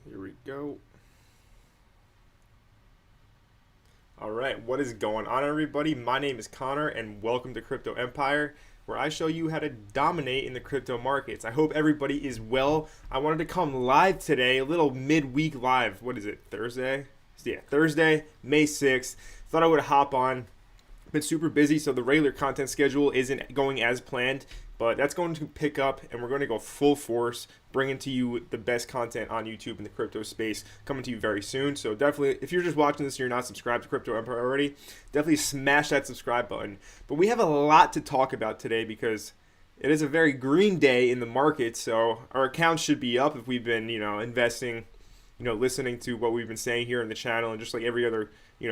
Here we go. All right, what is going on, everybody? My name is Connor, and welcome to Crypto Empire, where I show you how to dominate in the crypto markets. I hope everybody is well. I wanted to come live today, a little midweek live. What is it, Thursday? Yeah, Thursday, May 6th. Thought I would hop on. Been super busy, so the regular content schedule isn't going as planned, but that's going to pick up, and we're going to go full force, bringing to you the best content on YouTube in the crypto space, coming to you very soon. So definitely, if you're just watching this and you're not subscribed to Crypto Empire already, definitely smash that subscribe button. But we have a lot to talk about today because it is a very green day in the market, so our accounts should be up if we've been, investing, listening to what we've been saying here in the channel, and just like every other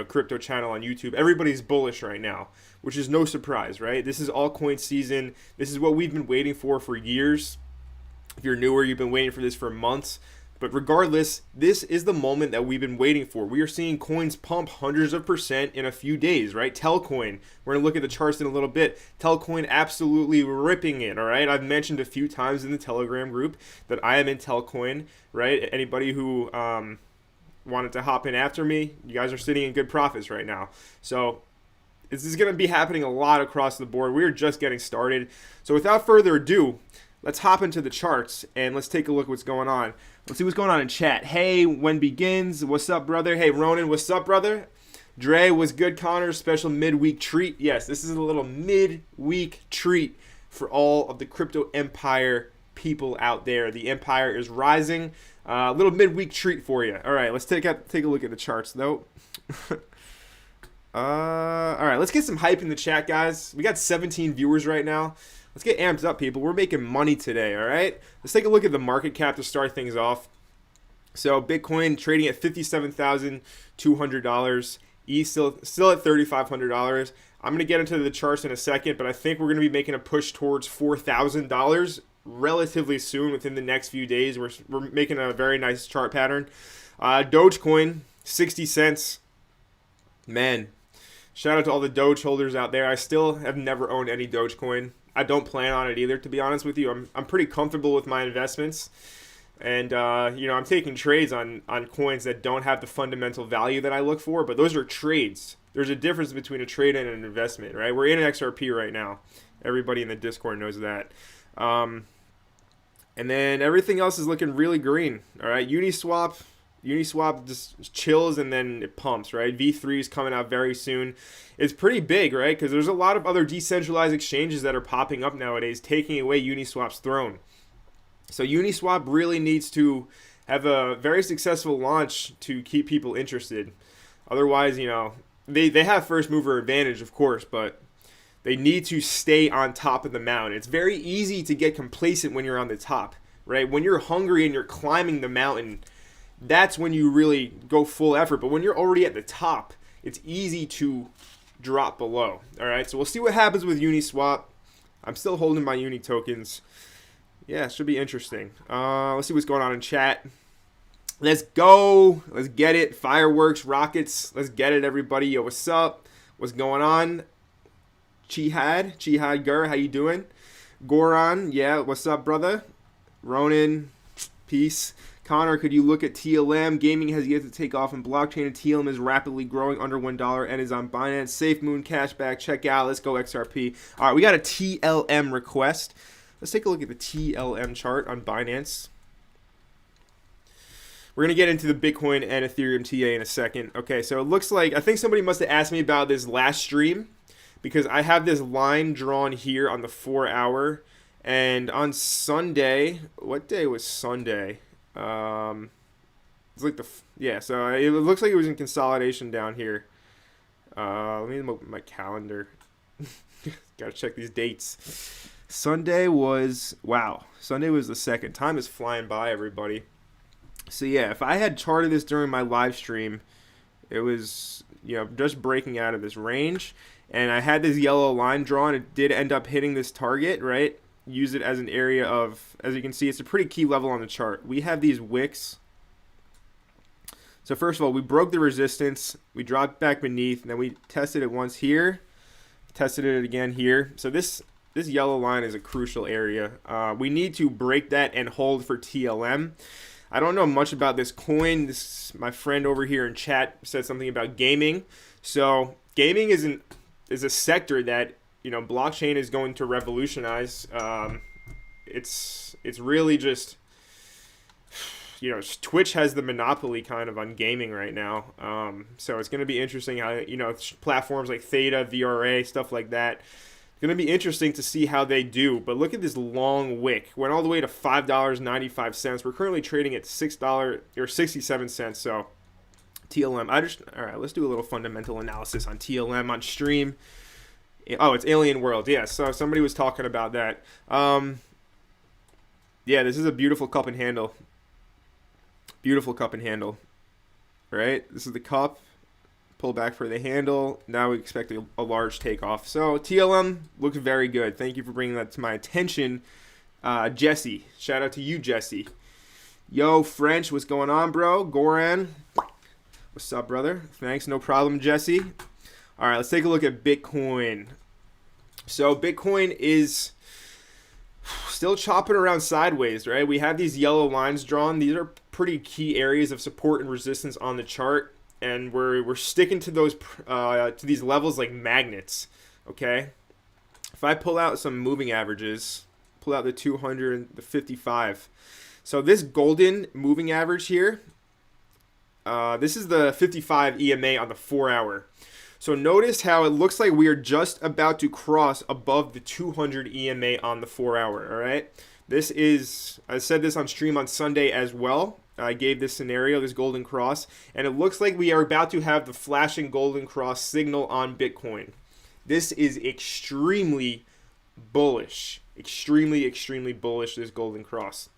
crypto channel on YouTube, everybody's bullish right now, which is no surprise, right? This is altcoin season. This is what we've been waiting for years. If you're newer, you've been waiting for this for months. But regardless, this is the moment that we've been waiting for. We are seeing coins pump hundreds of percent in a few days, right? Telcoin, we're going to look at the charts in a little bit. Telcoin absolutely ripping it, all right? I've mentioned a few times in the Telegram group that I am in Telcoin, right? Anybody who wanted to hop in after me, you guys are sitting in good profits right now. So this is going to be happening a lot across the board. We're just getting started. So without further ado, let's hop into the charts and let's take a look at what's going on. Let's see what's going on in chat. Hey, when begins? What's up, brother? Hey, Ronan, what's up, brother? Dre, what's good, Connor? Special midweek treat. Yes, this is a little midweek treat for all of the Crypto Empire people out there. The empire is rising. A little midweek treat for you. All right, let's take a look at the charts, though. All right, let's get some hype in the chat, guys. We got 17 viewers right now. Let's get amped up, people. We're making money today, all right? Let's take a look at the market cap to start things off. So Bitcoin trading at $57,200. ETH still at $3,500. I'm going to get into the charts in a second, but I think we're going to be making a push towards $4,000 relatively soon, within the next few days. We're making a very nice chart pattern. Dogecoin, 60 cents. Man, shout out to all the Doge holders out there. I still have never owned any Dogecoin. I don't plan on it either, to be honest with you. I'm pretty comfortable with my investments. And, I'm taking trades on coins that don't have the fundamental value that I look for, but those are trades. There's a difference between a trade and an investment, right? We're in an XRP right now. Everybody in the Discord knows that. And then everything else is looking really green. All right, Uniswap just chills and then it pumps, right? V3 is coming out very soon. It's pretty big, right? Because there's a lot of other decentralized exchanges that are popping up nowadays, taking away Uniswap's throne. So Uniswap really needs to have a very successful launch to keep people interested. Otherwise, they have first mover advantage, of course, but they need to stay on top of the mountain. It's very easy to get complacent when you're on the top, right? When you're hungry and you're climbing the mountain, that's when you really go full effort. But when you're already at the top, it's easy to drop below. All right, so we'll see what happens with Uniswap. I'm still holding my Uni tokens. Yeah, it should be interesting. Let's see what's going on in chat. Let's go. Let's get it. Fireworks, rockets. Let's get it, everybody. Yo, what's up? What's going on? Chihad Gur, how you doing? Goran, yeah, what's up, brother? Ronan, peace. Connor, could you look at TLM? Gaming has yet to take off in blockchain, and TLM is rapidly growing under $1 and is on Binance. Safe Moon Cashback, check out. Let's go XRP. All right, we got a TLM request. Let's take a look at the TLM chart on Binance. We're going to get into the Bitcoin and Ethereum TA in a second. Okay, so it looks like, I think somebody must have asked me about this last stream, because I have this line drawn here on the 4 hour, and on Sunday, what day was Sunday? It's like so it looks like it was in consolidation down here. Let me open my calendar. Gotta check these dates. Sunday was the 2nd. Time is flying by, everybody. So yeah, if I had charted this during my live stream, it was just breaking out of this range. And I had this yellow line drawn. It did end up hitting this target, right? Use it as an area of, as you can see, it's a pretty key level on the chart. We have these wicks. So first of all, we broke the resistance. We dropped back beneath, and then we tested it once here. Tested it again here. So this yellow line is a crucial area. We need to break that and hold for TLM. I don't know much about this coin. This my friend over here in chat said something about gaming. So gaming is a sector that, you know, blockchain is going to revolutionize. It's really just, you know, Twitch has the monopoly kind of on gaming right now. So it's going to be interesting how, you know, platforms like Theta, VRA, stuff like that. It's going to be interesting to see how they do. But look at this long wick. Went all the way to $5.95. We're currently trading at $6 or 67 cents. So TLM. All right, let's do a little fundamental analysis on TLM on stream. Oh, it's Alien World. Yeah, so somebody was talking about that. Yeah, this is a beautiful cup and handle. Beautiful cup and handle. Right? This is the cup. Pull back for the handle. Now we expect a large takeoff. So TLM looks very good. Thank you for bringing that to my attention, Jesse. Shout out to you, Jesse. Yo, French, what's going on, bro? Goran, what's up, brother? Thanks, no problem, Jesse. All right, let's take a look at Bitcoin. So Bitcoin is still chopping around sideways, right? We have these yellow lines drawn. These are pretty key areas of support and resistance on the chart, and we're sticking to those to these levels like magnets. Okay, if I pull out some moving averages, pull out the 200 and the 55. So this golden moving average here, this is the 55 EMA on the 4-hour. So notice how it looks like we are just about to cross above the 200 EMA on the 4-hour, all right? This is, I said this on stream on Sunday as well. I gave this scenario, this golden cross, and it looks like we are about to have the flashing golden cross signal on Bitcoin. This is extremely bullish, extremely bullish, this golden cross.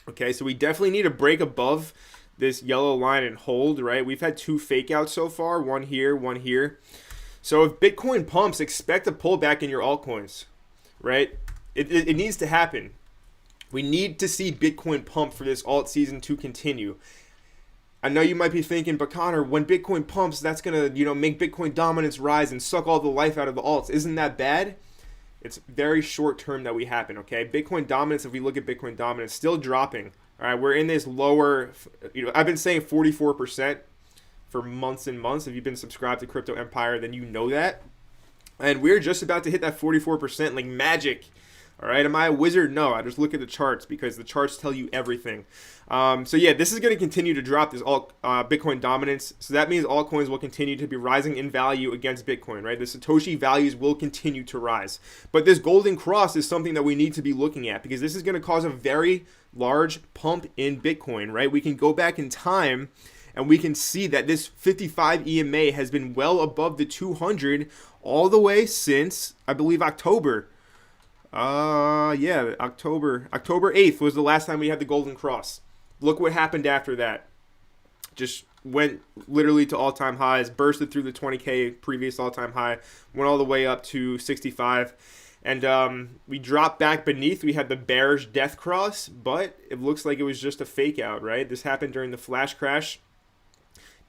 Okay, so we definitely need to break above this yellow line and hold, right? We've had 2 fake outs so far, one here, one here. So if Bitcoin pumps, expect a pullback in your altcoins, right? It needs to happen. We need to see Bitcoin pump for this alt season to continue. I know you might be thinking, but Connor, when Bitcoin pumps, that's gonna, you know, make Bitcoin dominance rise and suck all the life out of the alts. Isn't that bad? It's very short term that we happen, okay? Bitcoin dominance, if we look at Bitcoin dominance, still dropping. All right, we're in this lower, you know, I've been saying 44% for months and months. If you've been subscribed to Crypto Empire, then you know that. And we're just about to hit that 44% like magic. All right, am I a wizard? No, I just look at the charts because the charts tell you everything. So yeah, this is going to continue to drop this Bitcoin dominance. So that means altcoins will continue to be rising in value against Bitcoin, right? The Satoshi values will continue to rise. But this golden cross is something that we need to be looking at because this is going to cause a very large pump in Bitcoin, right? We can go back in time and we can see that this 55 EMA has been well above the 200 all the way since, I believe, October. Yeah, October 8th was the last time we had the golden cross. Look what happened after that. Just went literally to all-time highs, bursted through the 20K previous all-time high, went all the way up to 65. And we dropped back beneath. We had the bearish death cross, but it looks like it was just a fake out, right? This happened during the flash crash.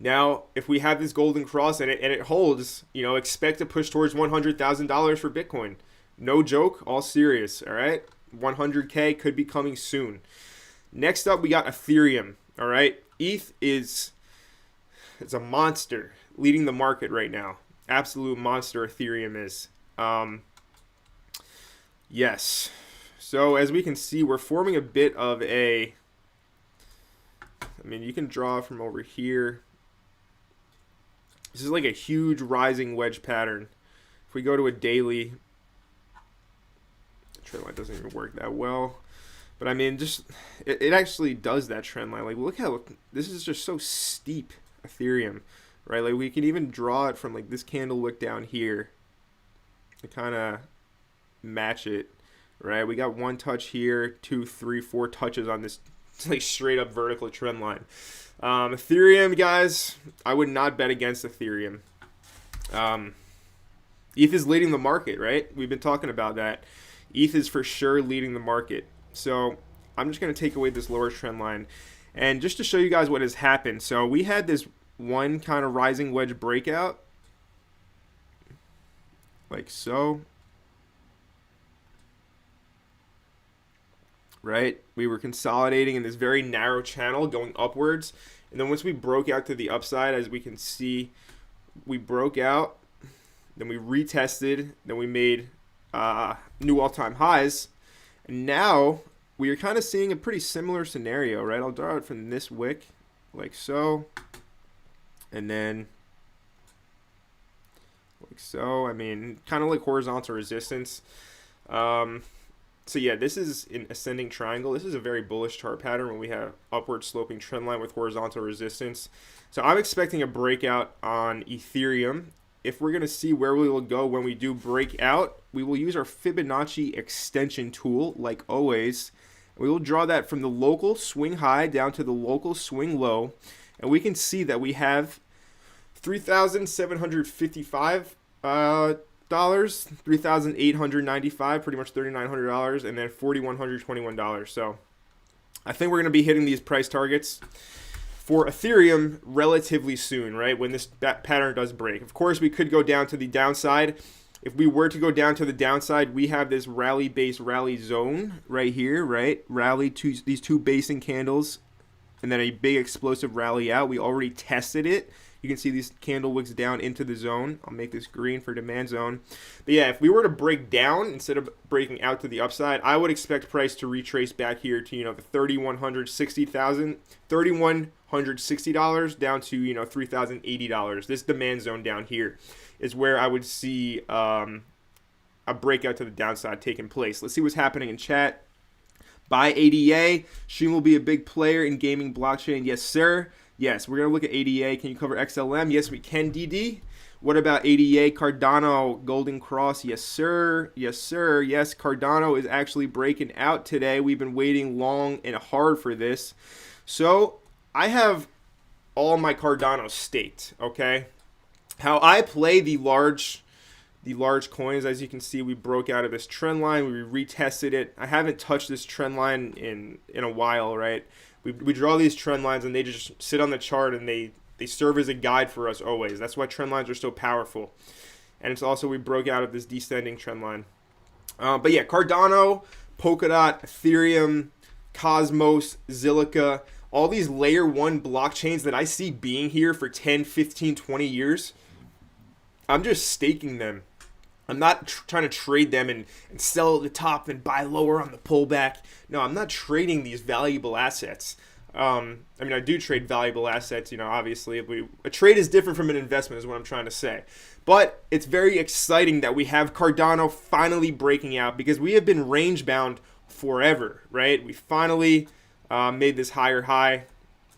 Now, if we have this golden cross and it holds, you know, expect to push towards $100,000 for Bitcoin. No joke, all serious, all right? 100K could be coming soon. Next up, we got Ethereum, all right? ETH it's a monster leading the market right now. Absolute monster Ethereum is. Yes. So as we can see, we're forming a bit of a, I mean, you can draw from over here. This is like a huge rising wedge pattern. If we go to a daily, trend line doesn't even work that well, but I mean, just it actually does that trend line. Like, look how this is just so steep, Ethereum, right? Like, we can even draw it from like this candle wick down here to kind of match it, right? We got 1 touch here, 2, 3, 4 touches on this like straight up vertical trend line. Ethereum, guys, I would not bet against Ethereum. ETH is leading the market, right? We've been talking about that. ETH is for sure leading the market. So I'm just going to take away this lower trend line. And just to show you guys what has happened. So we had this one kind of rising wedge breakout. Like so. right? We were consolidating in this very narrow channel going upwards. And then once we broke out to the upside, as we can see, we broke out, then we retested, then we made new all-time highs. And now we are kind of seeing a pretty similar scenario, right? I'll draw it from this wick like so. And then like so. I mean, kind of like horizontal resistance. So yeah, this is an ascending triangle. This is a very bullish chart pattern when we have upward sloping trend line with horizontal resistance. So I'm expecting a breakout on Ethereum. If we're going to see where we will go when we do break out, we will use our Fibonacci Extension tool, like always. We will draw that from the local swing high down to the local swing low. And we can see that we have $3,755 $3,895, pretty much $3,900, and then $4,121. So I think we're going to be hitting these price targets for Ethereum relatively soon, right? When this pattern does break. Of course, we could go down to the downside. If we were to go down to the downside, we have this rally-based rally zone right here, right? Rally to these two basing candles, and then a big explosive rally out. We already tested it. You can see these candle wicks down into the zone. I'll make this green for demand zone. But yeah, if we were to break down instead of breaking out to the upside, I would expect price to retrace back here to, the $3,160 down to, $3,080. This demand zone down here is where I would see a breakout to the downside taking place. Let's see what's happening in chat. Buy ADA. Sheen will be a big player in gaming blockchain. Yes, sir. Yes, we're going to look at ADA. Can you cover XLM? Yes, we can, DD. What about ADA? Cardano, Golden Cross? Yes, sir. Yes, sir. Yes, Cardano is actually breaking out today. We've been waiting long and hard for this. So I have all my Cardano staked, okay? How I play the large coins, as you can see, we broke out of this trend line. We retested it. I haven't touched this trend line in a while, right? We draw these trend lines and they just sit on the chart and they serve as a guide for us always. That's why trend lines are so powerful. And it's also we broke out of this descending trend line. But yeah, Cardano, Polkadot, Ethereum, Cosmos, Zilliqa, all these layer 1 blockchains that I see being here for 10, 15, 20 years, I'm just staking them. I'm not trying to trade them and sell at the top and buy lower on the pullback. No, I'm not trading these valuable assets. I do trade valuable assets, obviously. A trade is different from an investment is what I'm trying to say. But it's very exciting that we have Cardano finally breaking out because we have been range bound forever, right? We finally made this higher high.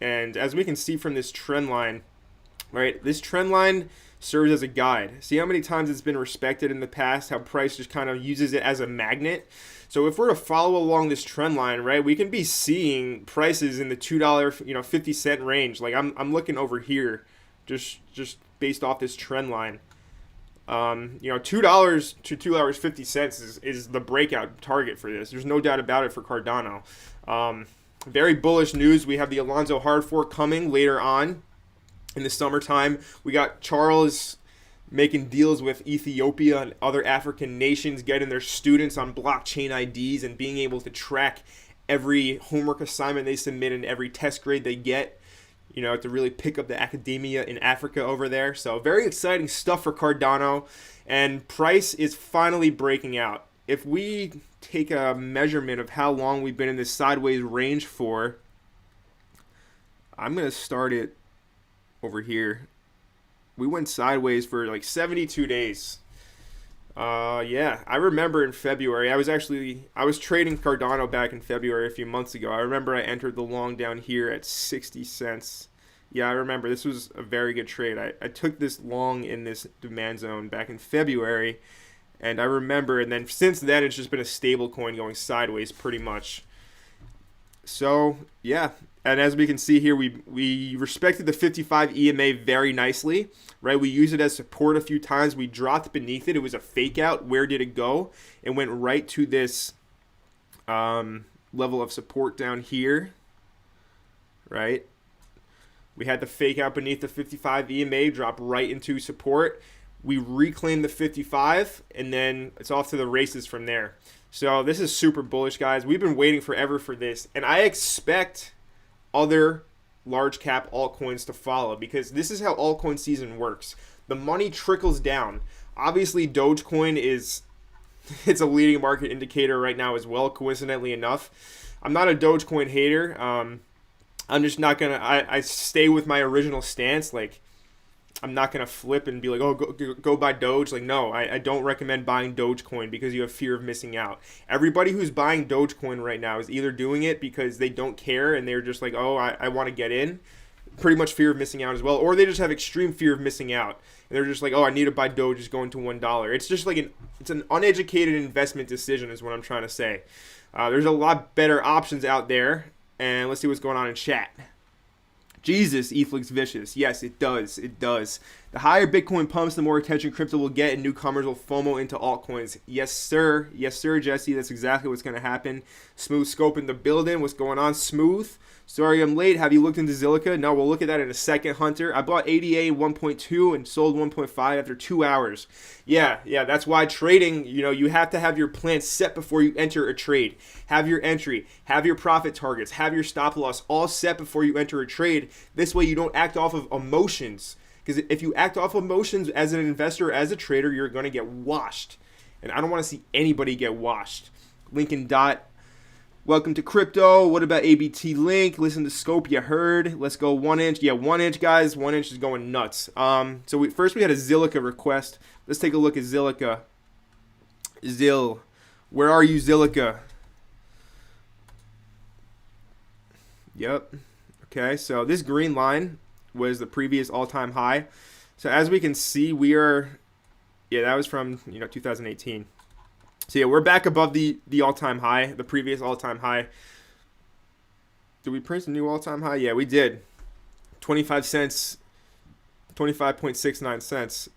And as we can see from this trend line, right, this trend line serves as a guide. See how many times it's been respected in the past, how price just kind of uses it as a magnet. So if we're to follow along this trend line, right, we can be seeing prices in the $2, 50 cent range. Like I'm looking over here just based off this trend line. $2 to $2.50 is the breakout target for this. There's no doubt about it for Cardano. Very bullish news. We have the Alonzo hard fork coming later on. In the summertime, we got Charles making deals with Ethiopia and other African nations, getting their students on blockchain IDs and being able to track every homework assignment they submit and every test grade they get, to really pick up the academia in Africa over there. So very exciting stuff for Cardano, and price is finally breaking out. If we take a measurement of how long we've been in this sideways range for, I'm going to start it over here. We went sideways for like 72 days. Yeah, I remember in February, I was trading Cardano back in February a few months ago. I remember I entered the long down here at 60 cents. Yeah, I remember this was a very good trade. I took this long in this demand zone back in February, and I remember, and then since then it's just been a stable coin going sideways pretty much. So yeah, and as we can see here, we respected the 55 EMA very nicely, right? We used it as support a few times. We dropped beneath it. It was a fake out. Where did it go? It went right to this level of support down here, right? We had the fake out beneath the 55 EMA, drop right into support. we reclaim the 55, and then it's off to the races from there. So this is super bullish, guys. We've been waiting forever for this, and I expect other large cap altcoins to follow, because this is how altcoin season works. The money trickles down. Obviously, Dogecoin it's a leading market indicator right now as well, coincidentally enough. I'm not a Dogecoin hater. I'm just not gonna. I stay with my original stance. Like, I'm not gonna flip and be like, oh, go buy Doge. Like, no, I don't recommend buying Dogecoin because you have fear of missing out. Everybody who's buying Dogecoin right now is either doing it because they don't care and they're just like, oh, I want to get in. Pretty much fear of missing out as well, or they just have extreme fear of missing out, and they're just like, oh, I need to buy Doge, just going to $1. It's just like it's an uneducated investment decision, is what I'm trying to say. There's a lot better options out there, and let's see what's going on in chat. Jesus, ETH looks vicious. Yes, it does. It does. The higher Bitcoin pumps, the more attention crypto will get, and newcomers will FOMO into altcoins. Yes, sir. Yes, sir, Jesse. That's exactly what's going to happen. Smooth Scope in the building. What's going on, Smooth? Sorry I'm late. Have you looked into Zilliqa? No, we'll look at that in a second, Hunter. I bought ADA 1.2 and sold 1.5 after 2 hours. Yeah, that's why trading, you have to have your plan set before you enter a trade. Have your entry, have your profit targets, have your stop loss all set before you enter a trade. This way you don't act off of emotions. Because if you act off emotions as an investor, as a trader, you're going to get washed. And I don't want to see anybody get washed. Lincoln Dot. Welcome to crypto. What about ABT Link? Listen to Scope, you heard. Let's go 1 inch. Yeah, 1 inch, guys. 1 inch is going nuts. So first we had a Zilliqa request. Let's take a look at Zilliqa. Where are you, Zilliqa? Yep. Okay, so this green line was the previous all-time high. So as we can see, that was from 2018. So yeah, we're back above the all-time high, the previous all-time high. Did we print a new all-time high? Yeah, we did. 25 cents, 25.69 cents.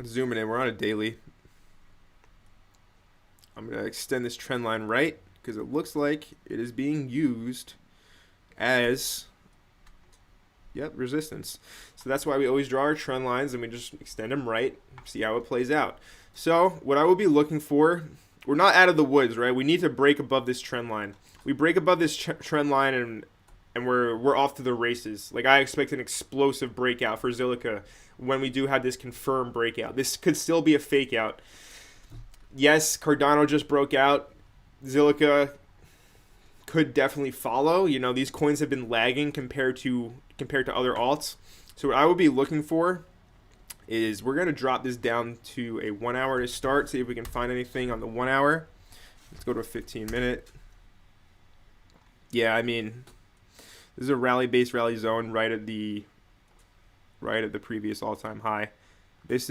Let's zoom it in. We're on a daily. I'm going to extend this trend line right because it looks like it is being used as resistance. So that's why we always draw our trend lines and we just extend them right, see how it plays out. So what I will be looking for, we're not out of the woods, right? We need to break above this trend line. We break above this trend line and we're off to the races. Like, I expect an explosive breakout for Zilliqa when we do have this confirmed breakout. This could still be a fake out. Yes, Cardano just broke out. Zilliqa could definitely follow. These coins have been lagging compared to other alts. So what I would be looking for is we're going to drop this down to a 1 hour to start, see if we can find anything on the 1 hour. Let's go to a 15-minute. Yeah, this is a rally-based rally zone right at the previous all-time high. This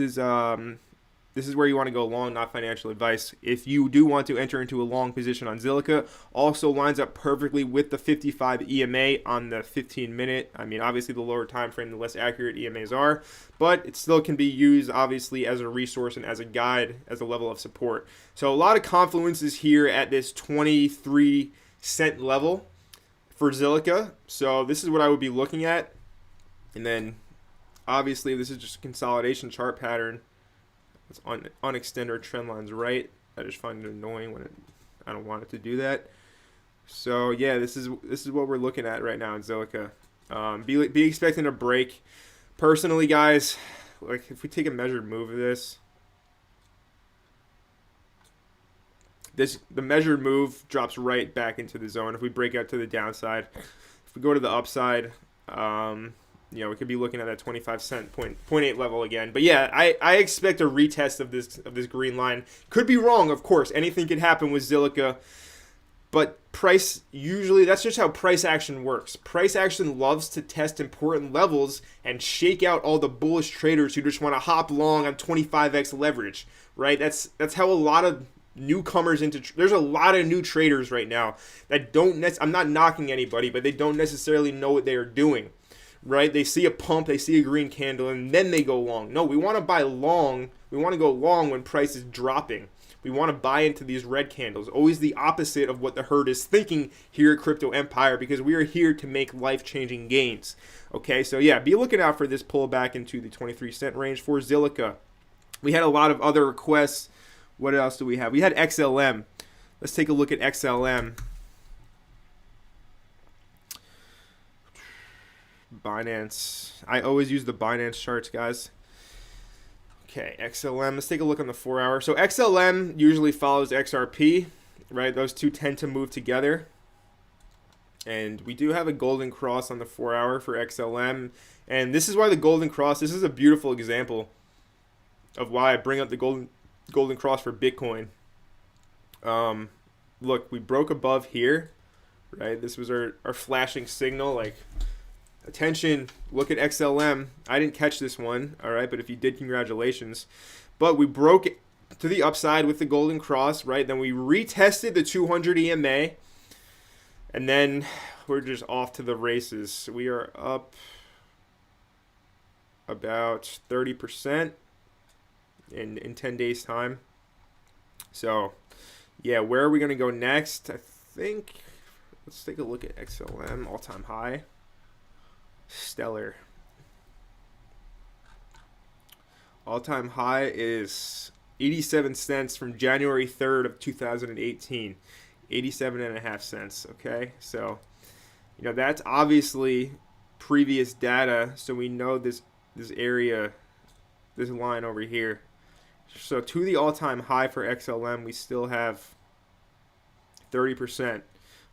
is where you want to go long, not financial advice. If you do want to enter into a long position on Zilliqa, also lines up perfectly with the 55 EMA on the 15-minute. Obviously, the lower time frame, the less accurate EMAs are, but it still can be used, obviously, as a resource and as a guide, as a level of support. So a lot of confluences here at this 23-cent level for Zilliqa. So this is what I would be looking at. And then, obviously, this is just a consolidation chart pattern. Let's unextend our trend lines right. I just find it annoying when I don't want it to do that. So yeah, this is what we're looking at right now in Zilliqa. Be expecting a break. Personally, guys, like if we take a measured move of the measured move drops right back into the zone. If we break out to the downside, if we go to the upside, we could be looking at that 25 cent point 0.8 level again. But yeah, I expect a retest of this green line. Could be wrong, of course. Anything could happen with Zilliqa. But price, usually, that's just how price action works. Price action loves to test important levels and shake out all the bullish traders who just want to hop long on 25x leverage, right? That's how a lot of newcomers there's a lot of new traders right now that I'm not knocking anybody, but they don't necessarily know what they are doing. Right? They see a pump, they see a green candle, and then they go long. No, we want to buy long. We want to go long when price is dropping. We want to buy into these red candles, always the opposite of what the herd is thinking here at Crypto Empire, because we are here to make life-changing gains. Okay, so yeah, be looking out for this pullback into the 23-cent range for Zilliqa. We had a lot of other requests. What else do we have? We had XLM. Let's take a look at XLM. Binance. I always use the Binance charts, guys. Okay, XLM. Let's take a look on the 4-hour. So XLM usually follows XRP, right? Those two tend to move together. And we do have a golden cross on the 4-hour for XLM. And this is why the golden cross, this is a beautiful example of why I bring up the golden cross for Bitcoin. Look, we broke above here, right? This was our flashing signal, like, attention, look at XLM. I didn't catch this one, all right, but if you did, congratulations. But we broke it to the upside with the golden cross, right? Then we retested the 200 EMA, and then we're just off to the races. We are up about 30% in 10 days time. So yeah, where are we going to go next? I think, let's take a look at XLM all-time high. Stellar. All-time high is 87 cents from January 3rd of 2018. 87.5 cents. Okay, so you know that's obviously previous data, so we know this area, this line over here. So to the all-time high for XLM, we still have 30%.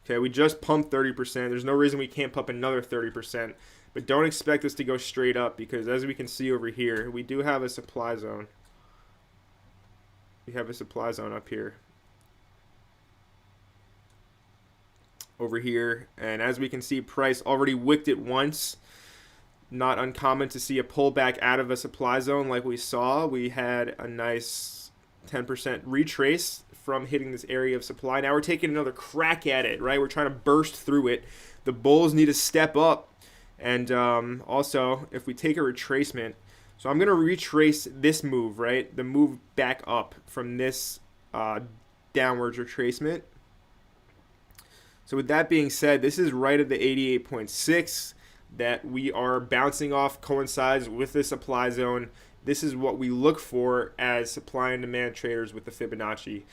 Okay, we just pumped 30%. There's no reason we can't pump another 30%. But don't expect us to go straight up, because as we can see over here, we do have a supply zone. We have a supply zone up here. Over here. And as we can see, price already wicked it once. Not uncommon to see a pullback out of a supply zone like we saw. We had a nice 10% retrace from hitting this area of supply. Now we're taking another crack at it, right? We're trying to burst through it. The bulls need to step up. And also, if we take a retracement, so I'm going to retrace this move, right? The move back up from this downwards retracement. So with that being said, this is right at the 88.6 that we are bouncing off, coincides with the supply zone. This is what we look for as supply and demand traders with the Fibonacci.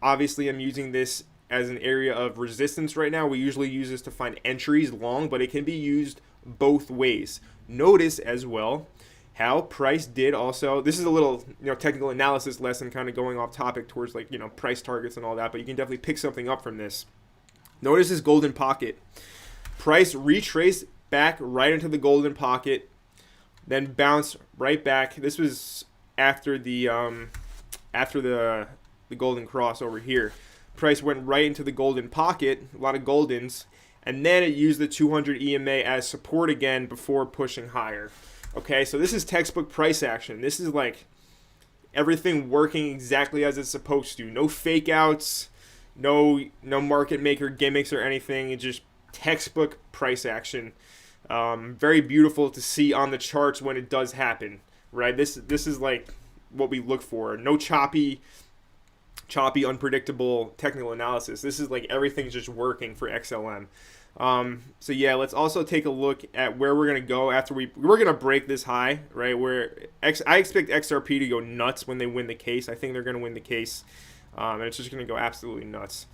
Obviously, I'm using this as an area of resistance right now. We usually use this to find entries long, but it can be used both ways. Notice as well how price did also, this is a little technical analysis lesson, kind of going off topic towards like price targets and all that, but you can definitely pick something up from this. Notice this golden pocket. Price retraced back right into the golden pocket, then bounced right back. This was after the golden cross over here. Price went right into the golden pocket, a lot of goldens, and then it used the 200 EMA as support again before pushing higher. Okay, so this is textbook price action. This is like everything working exactly as it's supposed to. No fake outs, no market maker gimmicks or anything. It's just textbook price action. Very beautiful to see on the charts when it does happen, right? This is like what we look for. No choppy, unpredictable technical analysis. This is like everything's just working for XLM. So yeah, let's also take a look at where we're gonna go after we're gonna break this high, right? I expect XRP to go nuts when they win the case. I think they're gonna win the case, and it's just gonna go absolutely nuts.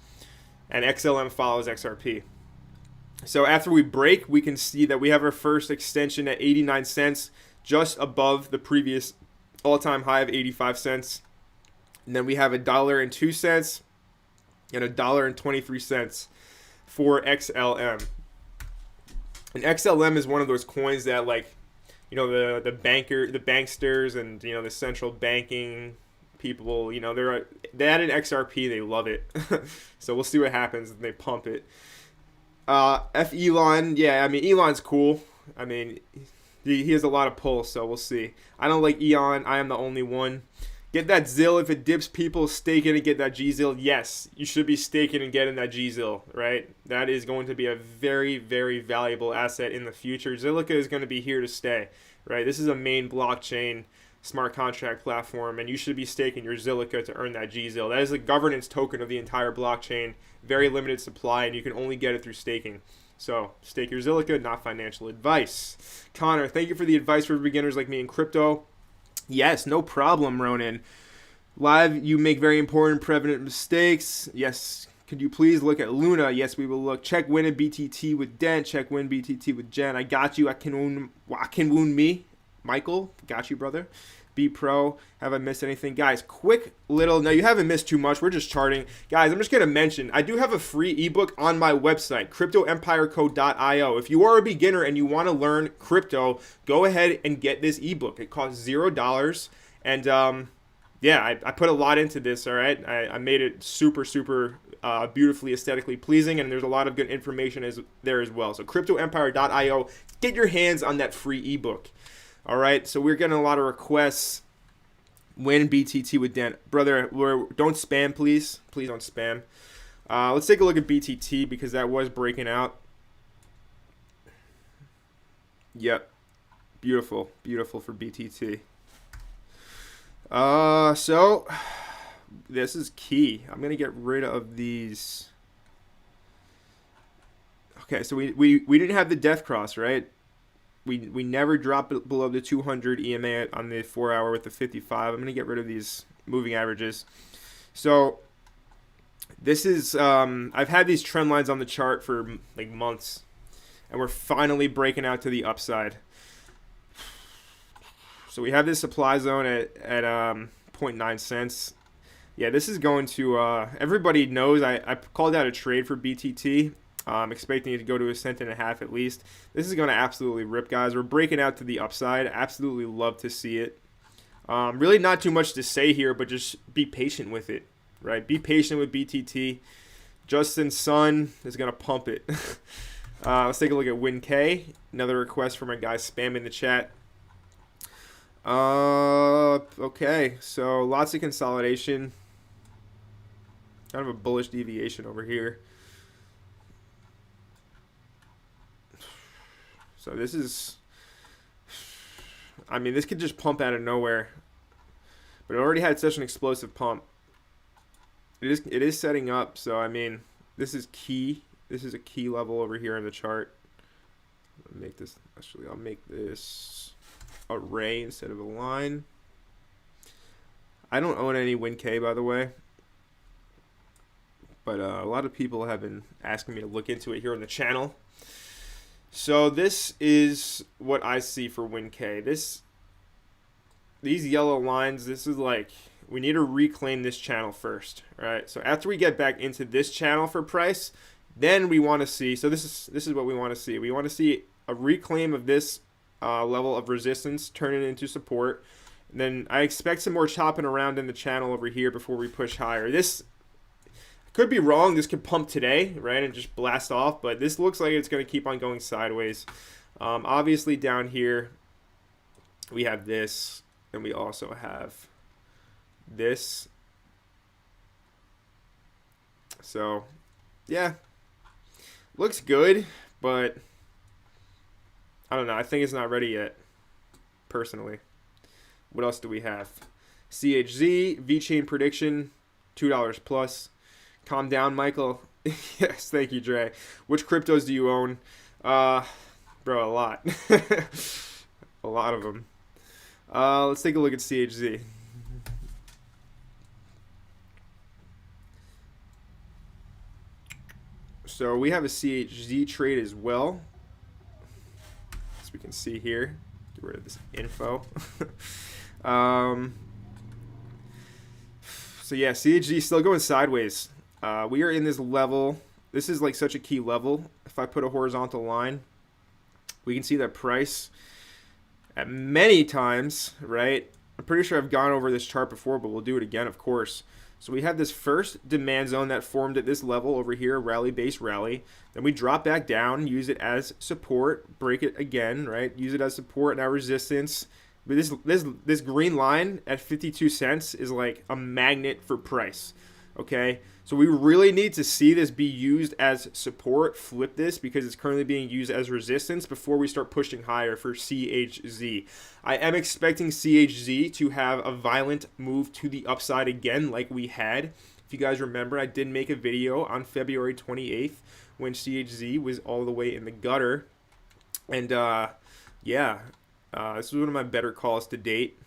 And XLM follows XRP. So after we break, we can see that we have our first extension at 89 cents, just above the previous all-time high of 85 cents. And then we have $1.02 and $1.23 for XLM. And XLM is one of those coins that, like, the banksters and the central banking people, they added XRP, they love it. So we'll see what happens when they pump it. Elon, yeah, I mean Elon's cool. I mean he has a lot of pull, so we'll see. I don't like Elon. I am the only one. Get that ZIL if it dips. People stake in and get that GZIL. Yes, you should be staking and getting that GZIL, right? That is going to be a very, very valuable asset in the future. Zilliqa is going to be here to stay, right? This is a main blockchain smart contract platform, and you should be staking your Zilliqa to earn that GZIL. That is the governance token of the entire blockchain. Very limited supply, and you can only get it through staking. So stake your Zilliqa, not financial advice. Connor, thank you for the advice for beginners like me in crypto. Yes, no problem, Ronan. Live, you make very important prevalent mistakes. Yes. Could you please look at Luna? Yes, we will look. Check win and BTT with Den. Check win BTT with Jen. I got you. I can wound me. Michael, got you, brother. Be pro. Have I missed anything? Guys, quick little. No, you haven't missed too much. We're just charting. Guys, I'm just going to mention, I do have a free ebook on my website, cryptoempireko.io. If you are a beginner and you want to learn crypto, go ahead and get this ebook. It costs $0. And, yeah, I put a lot into this, all right? I made it super, super beautifully aesthetically pleasing, and there's a lot of good information there as well. So cryptoempire.io, get your hands on that free ebook. All right, so we're getting a lot of requests. Win BTT with Dan. Brother, don't spam, please. Please don't spam. Let's take a look at BTT because that was breaking out. Yep. Beautiful. Beautiful for BTT. So this is key. I'm going to get rid of these. Okay, so we didn't have the death cross, right? We never dropped below the 200 EMA on the 4 hour with the 55. I'm going to get rid of these moving averages. So this is, I've had these trend lines on the chart for like months, and we're finally breaking out to the upside. So we have this supply zone at 0.9 cents. Yeah, this is going to, everybody knows I called out a trade for BTT. I'm expecting it to go to 1.5 cents at least. This is going to absolutely rip, guys. We're breaking out to the upside. Absolutely love to see it. Really not too much to say here, but just be patient with it, right? Be patient with BTT. Justin Sun is going to pump it. Let's take a look at WinK. Another request from my guy spamming the chat. Okay, so lots of consolidation. Kind of a bullish deviation over here. So this is, I mean, this could just pump out of nowhere, but it already had such an explosive pump. It is setting up, so I mean, this is key. This is a key level over here in the chart. I'll make this, actually, I'll make this a ray instead of a line. I don't own any WinK, by the way, but a lot of people have been asking me to look into it here on the channel. So this is what I see for WinK. These yellow lines, this is like, we need to reclaim this channel first, right? So after we get back into this channel for price, then we want to see, so this is what we want to see. We want to see a reclaim of this level of resistance, turn it into support. And then I expect some more chopping around in the channel over here before we push higher. This could be wrong. This could pump today, right, and just blast off. But this looks like it's going to keep on going sideways. Obviously, down here, we have this, and we also have this. So, yeah, looks good, but I don't know. I think it's not ready yet, personally. What else do we have? CHZ, VeChain prediction, $2 plus. Calm down, Michael. Yes, thank you, Dre. Which cryptos do you own? Bro, a lot. A lot of them. Let's take a look at CHZ. So we have a CHZ trade as well. As we can see here. Get rid of this info. So yeah, CHZ still going sideways. We are in this level. This is like such a key level. If I put a horizontal line, we can see that price at many times, right? I'm pretty sure I've gone over this chart before, but we'll do it again, of course. So we have this first demand zone that formed at this level over here, rally-based rally. Then we drop back down, use it as support, break it again, right? Use it as support, now resistance. But this green line at 52 cents is like a magnet for price. Okay, so we really need to see this be used as support, flip this because it's currently being used as resistance before we start pushing higher for CHZ. I am expecting CHZ to have a violent move to the upside again like we had. If you guys remember, I did make a video on February 28th when CHZ was all the way in the gutter. And yeah, this was one of my better calls to date.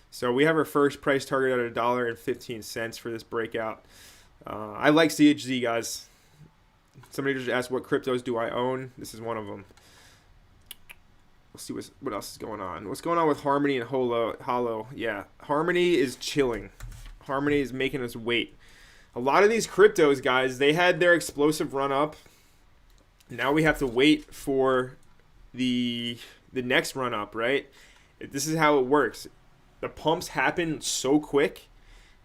So we have our first price target at $1.15 for this breakout. I like CHZ, guys. Somebody just asked what cryptos do I own. This is one of them. We'll see what else is going on. What's going on with Harmony and Hollow? Yeah, Harmony is chilling. Harmony is making us wait. A lot of these cryptos, guys, they had their explosive run up. Now we have to wait for the next run up, right? This is how it works. The pumps happen so quick,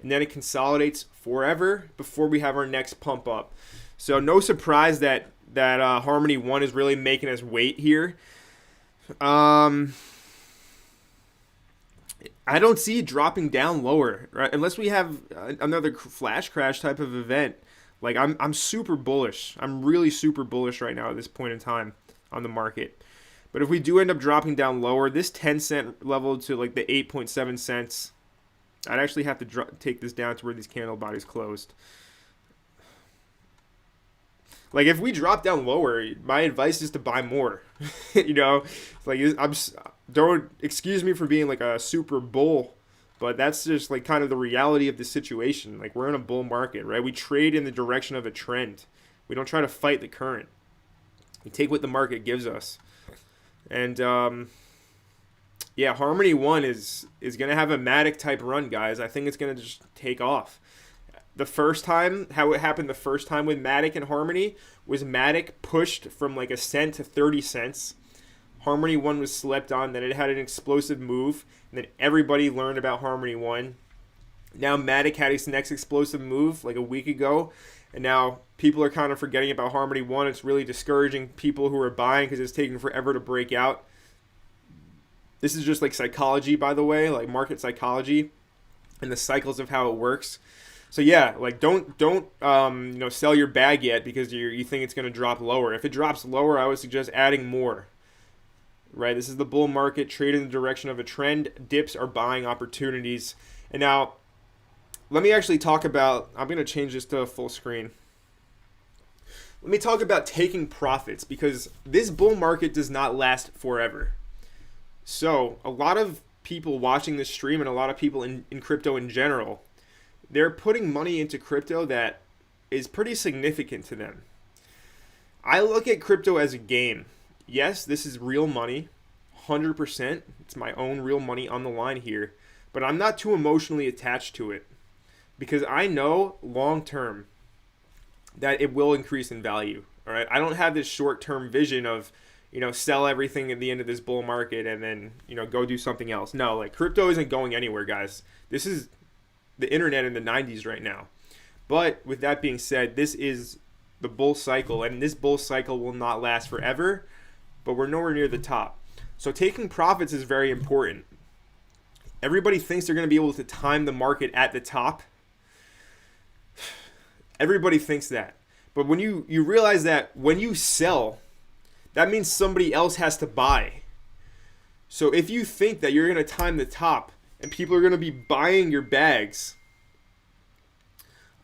and then it consolidates forever before we have our next pump up. So no surprise that Harmony 1 is really making us wait here. I don't see it dropping down lower, right? Unless we have another flash crash type of event. Like I'm super bullish. I'm really super bullish right now at this point in time on the market. But if we do end up dropping down lower, this 10-cent level to like the 8.7 cents, I'd actually have to take this down to where these candle bodies closed. Like if we drop down lower, my advice is to buy more. You know, like don't excuse me for being like a super bull, but that's just like kind of the reality of the situation. Like we're in a bull market, right? We trade in the direction of a trend. We don't try to fight the current. We take what the market gives us. And yeah, Harmony 1 is going to have a Matic type run, guys. I think it's going to just take off. The first time, how it happened the first time with Matic and Harmony was Matic pushed from like a cent to 30 cents. Harmony 1 was slept on, then it had an explosive move, and then everybody learned about Harmony 1. Now Matic had its next explosive move like a week ago, and now people are kind of forgetting about Harmony 1. It's really discouraging people who are buying because it's taking forever to break out. This is just like psychology, by the way, like market psychology and the cycles of how it works. So yeah, like don't sell your bag yet because you think it's going to drop lower. If it drops lower, I would suggest adding more. Right? This is the bull market, trade in the direction of a trend. Dips are buying opportunities. And now let me actually talk about, I'm going to change this to full screen. Let me talk about taking profits because this bull market does not last forever. So a lot of people watching this stream and a lot of people in crypto in general, they're putting money into crypto that is pretty significant to them. I look at crypto as a game. Yes, this is real money, 100%. It's my own real money on the line here. But I'm not too emotionally attached to it because I know long term that it will increase in value. All right, I don't have this short-term vision of, sell everything at the end of this bull market and then, go do something else. No, like crypto isn't going anywhere, guys. This is the internet in the 90s right now. But with that being said, this is the bull cycle, and this bull cycle will not last forever, but we're nowhere near the top. So taking profits is very important. Everybody thinks they're going to be able to time the market at the top. Everybody thinks that. But when you realize that when you sell, that means somebody else has to buy. So if you think that you're going to time the top and people are going to be buying your bags.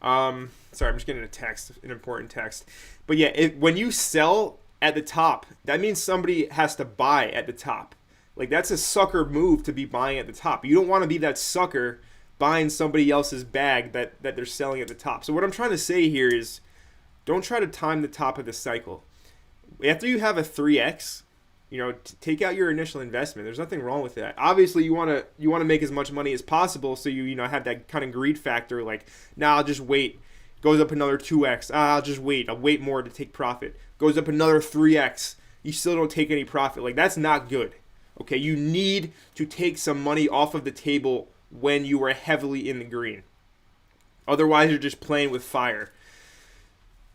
Sorry, I'm just getting an important text. But yeah, when you sell at the top, that means somebody has to buy at the top. Like that's a sucker move to be buying at the top. You don't want to be that sucker buying somebody else's bag that they're selling at the top. So what I'm trying to say here is don't try to time the top of the cycle. After you have a 3x, take out your initial investment. There's nothing wrong with that. Obviously, you want to make as much money as possible, so you have that kind of greed factor. Like, I'll just wait. Goes up another 2x. I'll just wait. I'll wait more to take profit. Goes up another 3x. You still don't take any profit. Like that's not good. Okay, you need to take some money off of the table when you are heavily in the green. Otherwise, you're just playing with fire.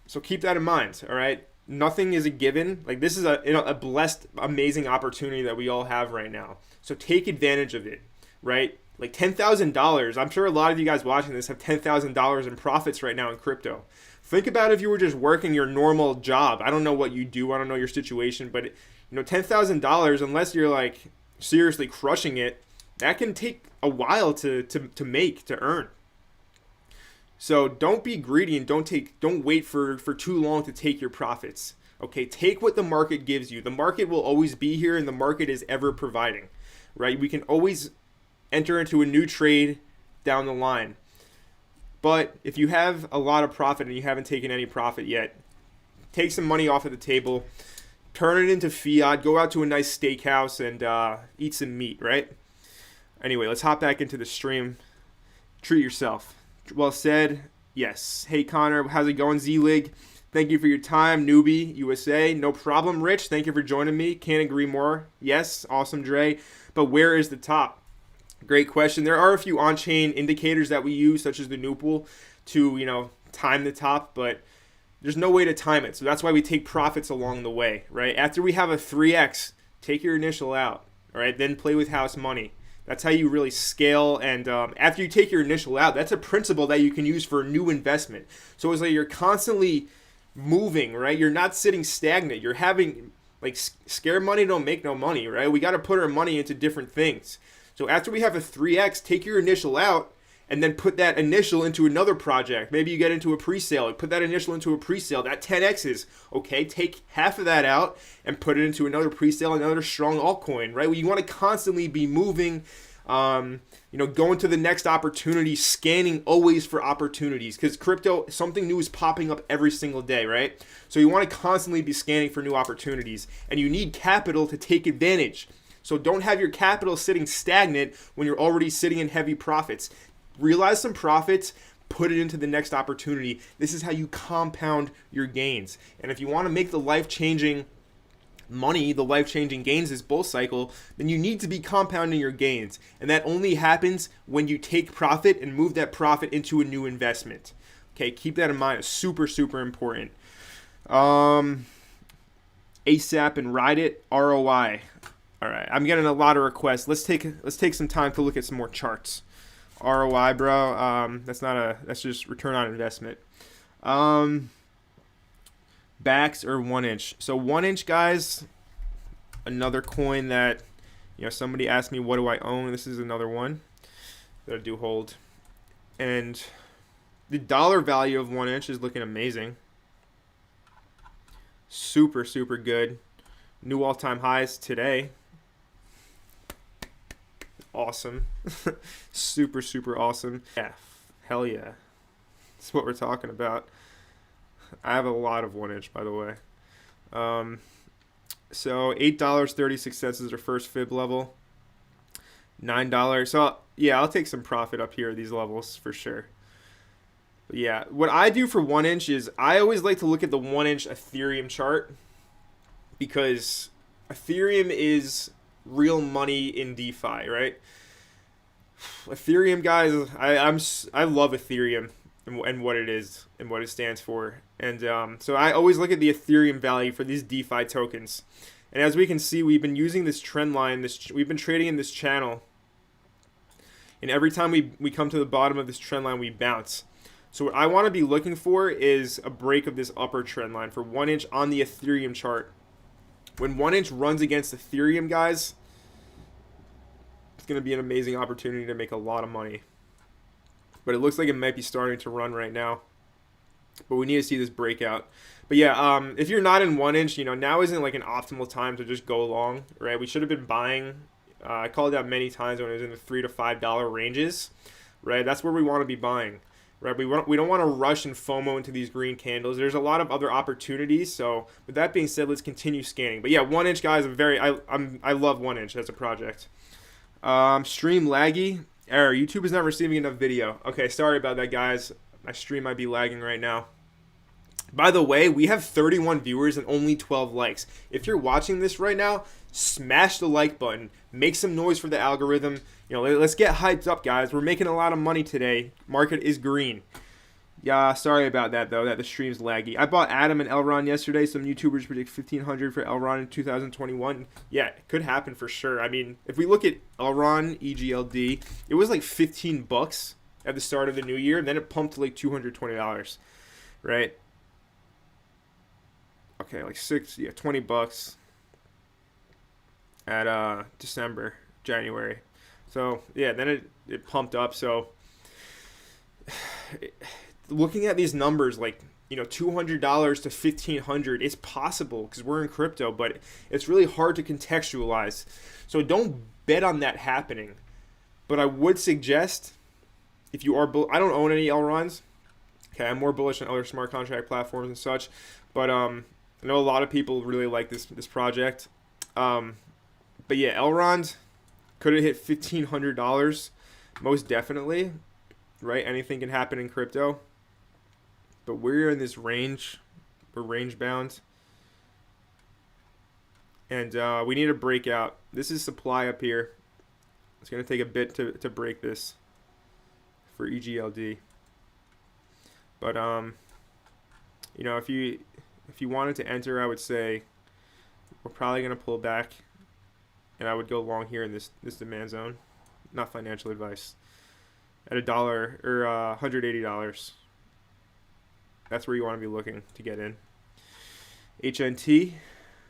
So keep that in mind. All right. Nothing is a given. Like this is a blessed, amazing opportunity that we all have right now. So take advantage of it, right? Like $10,000. I'm sure a lot of you guys watching this have $10,000 in profits right now in crypto. Think about if you were just working your normal job. I don't know what you do. I don't know your situation, but $10,000, unless you're like seriously crushing it, that can take a while to earn. So don't be greedy and don't wait for too long to take your profits. Okay, take what the market gives you. The market will always be here, and the market is ever providing, right? We can always enter into a new trade down the line. But if you have a lot of profit and you haven't taken any profit yet, take some money off of the table, turn it into fiat, go out to a nice steakhouse and eat some meat, right? Anyway, let's hop back into the stream. Treat yourself. Well said. Yes. Hey, Connor, how's it going, Z-Lig? Thank you for your time, Newbie USA. No problem, Rich. Thank you for joining me. Can't agree more. Yes, awesome, Dre. But where is the top? Great question. There are a few on-chain indicators that we use, such as the Newpool, to time the top, but there's no way to time it. So that's why we take profits along the way, right? After we have a 3x, take your initial out, all right? Then play with house money. That's how you really scale. And after you take your initial out, that's a principle that you can use for a new investment. So it's like you're constantly moving, right? You're not sitting stagnant. You're having, like, scared money don't make no money, right? We got to put our money into different things. So after we have a 3x, take your initial out and then put that initial into another project. Maybe you get into a pre-sale, put that initial into a pre-sale. That 10x's, okay, take half of that out and put it into another pre-sale, another strong altcoin, right? You want to constantly be moving, going to the next opportunity, scanning always for opportunities, because crypto, something new is popping up every single day, right? So you want to constantly be scanning for new opportunities, and you need capital to take advantage. So don't have your capital sitting stagnant when you're already sitting in heavy profits. Realize some profits, put it into the next opportunity. This is how you compound your gains. And if you want to make the life-changing money, the life-changing gains this bull cycle, then you need to be compounding your gains. And that only happens when you take profit and move that profit into a new investment. Okay, keep that in mind. It's super, super important. ASAP and ride it, ROI. All right, I'm getting a lot of requests. Let's take some time to look at some more charts. ROI, bro. That's just return on investment. Backs or 1 inch. So 1 inch, guys, another coin that somebody asked me, what do I own? This is another one that I do hold. And the dollar value of 1 inch is looking amazing. Super, super good. New all-time highs today. Awesome. Super, super awesome. Yeah, hell yeah. That's what we're talking about. I have a lot of 1 inch, by the way. So $8.36 is our first fib level. $9. So yeah, I'll take some profit up here at these levels for sure. But yeah, what I do for 1 inch is I always like to look at the 1 inch Ethereum chart, because Ethereum is real money in DeFi, right? Ethereum, guys, I love Ethereum and what it is and what it stands for. And so I always look at the Ethereum value for these DeFi tokens. And as we can see, we've been using this trend line. We've been trading in this channel. And every time we come to the bottom of this trend line, we bounce. So what I want to be looking for is a break of this upper trend line for 1 inch on the Ethereum chart. When 1 inch runs against Ethereum, guys, it's going to be an amazing opportunity to make a lot of money. But it looks like it might be starting to run right now. But we need to see this breakout. But yeah, if you're not in 1 inch, now isn't like an optimal time to just go long, right? We should have been buying. I called it out many times when it was in the $3 to $5 ranges, right? That's where we want to be buying. Right, we don't want to rush and FOMO into these green candles. There's a lot of other opportunities. So with that being said, let's continue scanning. But yeah, 1 inch, guys, I love 1 inch as a project. Stream laggy. Error. YouTube is not receiving enough video. Okay, sorry about that, guys. My stream might be lagging right now. By the way, we have 31 viewers and only 12 likes. If you're watching this right now, smash the like button. Make some noise for the algorithm. Let's get hyped up, guys. We're making a lot of money today. Market is green. Yeah, sorry about that though. That the stream's laggy. I bought Adam and Elron yesterday. Some YouTubers predict 1,500 for Elron in 2021. Yeah, it could happen for sure. I mean, if we look at Elron EGLD, it was like 15 bucks at the start of the new year, and then it pumped to like $220, right? Okay, like 20 bucks at December, January. So yeah, then it pumped up. So looking at these numbers, like, you know, $200 to $1,500, it's possible because we're in crypto, but it's really hard to contextualize. So don't bet on that happening. But I would suggest, if you are, I don't own any Elrons. Okay, I'm more bullish on other smart contract platforms and such. But I know a lot of people really like this project. But yeah, Elrond could have hit $1,500, most definitely. Right, anything can happen in crypto. But we're in this range. We're range bound. And we need a breakout. This is supply up here. It's going to take a bit to break this for EGLD. But you know, if you wanted to enter, I would say we're probably going to pull back, and I would go long here in this demand zone. Not financial advice. At $1 or $180. That's where you want to be looking to get in. HNT,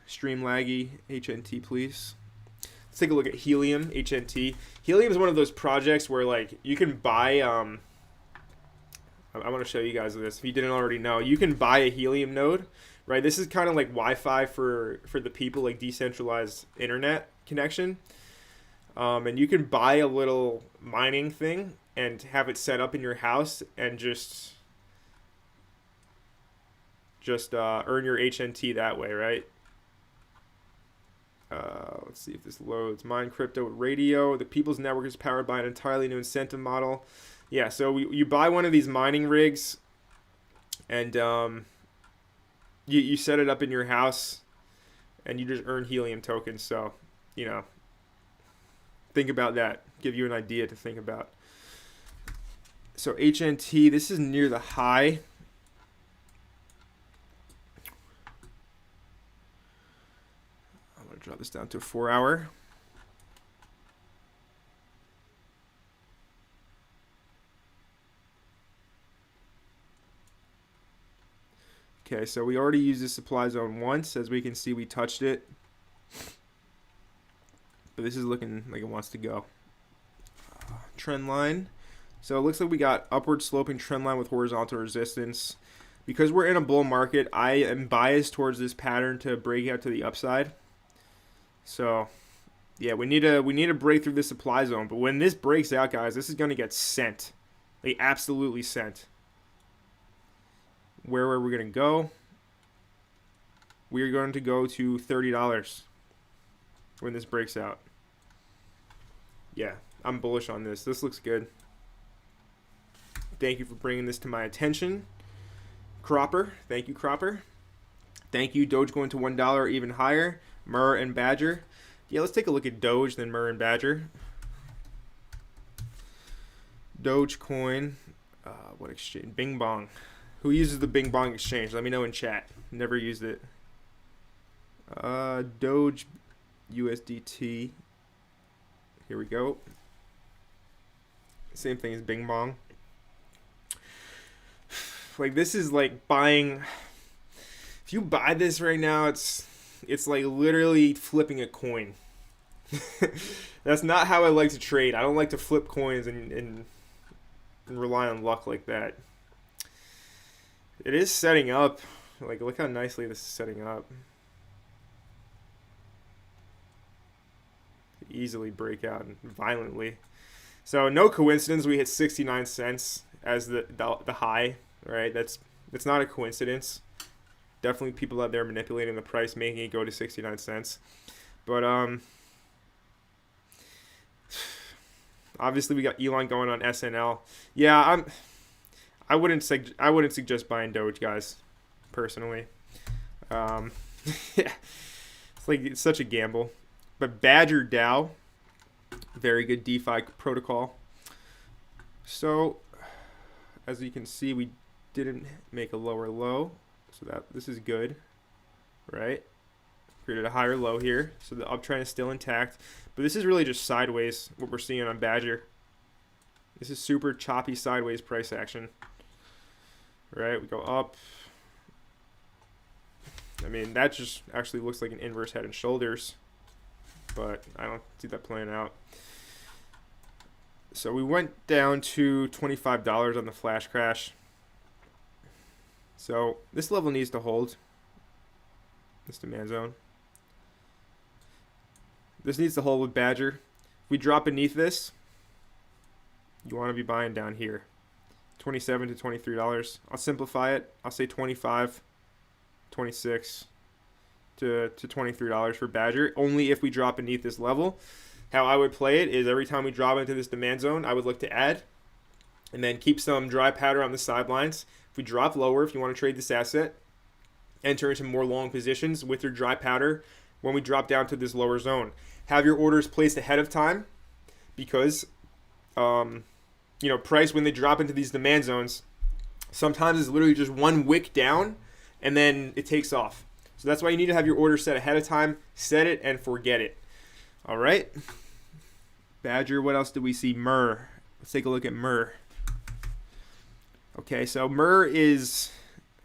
stream laggy, HNT please. Let's take a look at Helium, HNT. Helium is one of those projects where, like, you can buy, I want to show you guys this. If you didn't already know, you can buy a Helium node, right? This is kind of like Wi-Fi for the people, like decentralized internet connection. And you can buy a little mining thing and have it set up in your house and just earn your HNT that way, right? Let's see if this loads. Mine crypto radio. The People's Network is powered by an entirely new incentive model. Yeah, so you buy one of these mining rigs, and you set it up in your house, and you just earn Helium tokens. So, you know, think about that. Give you an idea to think about. So HNT, this is near the high. I'm going to drop this down to a 4-hour. Okay, so we already used the supply zone once. As we can see, we touched it. But this is looking like it wants to go. Trend line. So it looks like we got upward sloping trend line with horizontal resistance. Because we're in a bull market, I am biased towards this pattern to break out to the upside. So yeah, we need to break through this supply zone. But when this breaks out, guys, this is going to get sent. Like, absolutely sent. Where are we going to go? We are going to go to $30 when this breaks out. Yeah, I'm bullish on this. This looks good. Thank you for bringing this to my attention, Cropper. Thank you, Cropper. Thank you, Doge going to $1 or even higher. Murr and Badger. Yeah, let's take a look at Doge, then Murr and Badger. Dogecoin. What exchange? Bing Bong. Who uses the Bing Bong exchange? Let me know in chat. Never used it. Doge USDT. Here we go. Same thing as Bing Bong. Like, this is like buying. If you buy this right now, it's like literally flipping a coin. That's not how I like to trade. I don't like to flip coins and rely on luck like that. It is setting up. Like, look how nicely this is setting up. Easily break out violently. So no coincidence we hit 69 cents as the high, right? That's not a coincidence. Definitely people out there manipulating the price, making it go to 69 cents. But obviously we got Elon going on SNL. Yeah, I wouldn't suggest buying Doge, guys, personally. Yeah, it's such a gamble. But Badger DAO, very good DeFi protocol. So, as you can see, we didn't make a lower low, so this is good, right? Created a higher low here, so the uptrend is still intact. But this is really just sideways, what we're seeing on Badger. This is super choppy sideways price action. Right, we go up. I mean, that just actually looks like an inverse head and shoulders, but I don't see that playing out. So we went down to $25 on the flash crash. So this level needs to hold. This demand zone. This needs to hold with Badger. If we drop beneath this, you want to be buying down here. $27 to $23. I'll simplify it. I'll say $25, $26 to $23 for Badger, only if we drop beneath this level. How I would play it is every time we drop into this demand zone, I would look to add and then keep some dry powder on the sidelines. If we drop lower, if you want to trade this asset, enter into more long positions with your dry powder when we drop down to this lower zone. Have your orders placed ahead of time because price when they drop into these demand zones, sometimes it's literally just one wick down and then it takes off. So that's why you need to have your order set ahead of time. Set it and forget it. All right. Badger, what else did we see? Myrrh. Let's take a look at Myrrh. Okay, so Myrrh is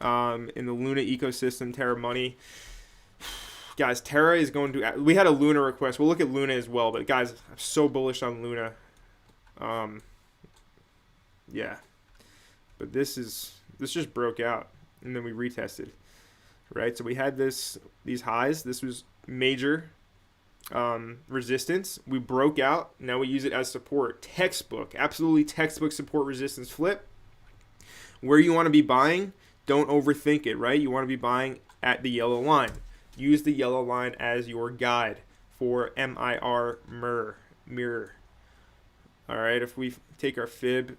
in the Luna ecosystem, Terra Money. Guys, Terra is going to... We had a Luna request. We'll look at Luna as well, but guys, I'm so bullish on Luna. Yeah, but this just broke out and then we retested, right? So we had these highs. This was major resistance. We broke out. Now we use it as support. Textbook, absolutely textbook support resistance flip. Where you want to be buying, don't overthink it, right? You want to be buying at the yellow line. Use the yellow line as your guide for mirror. All right, if we take our fib,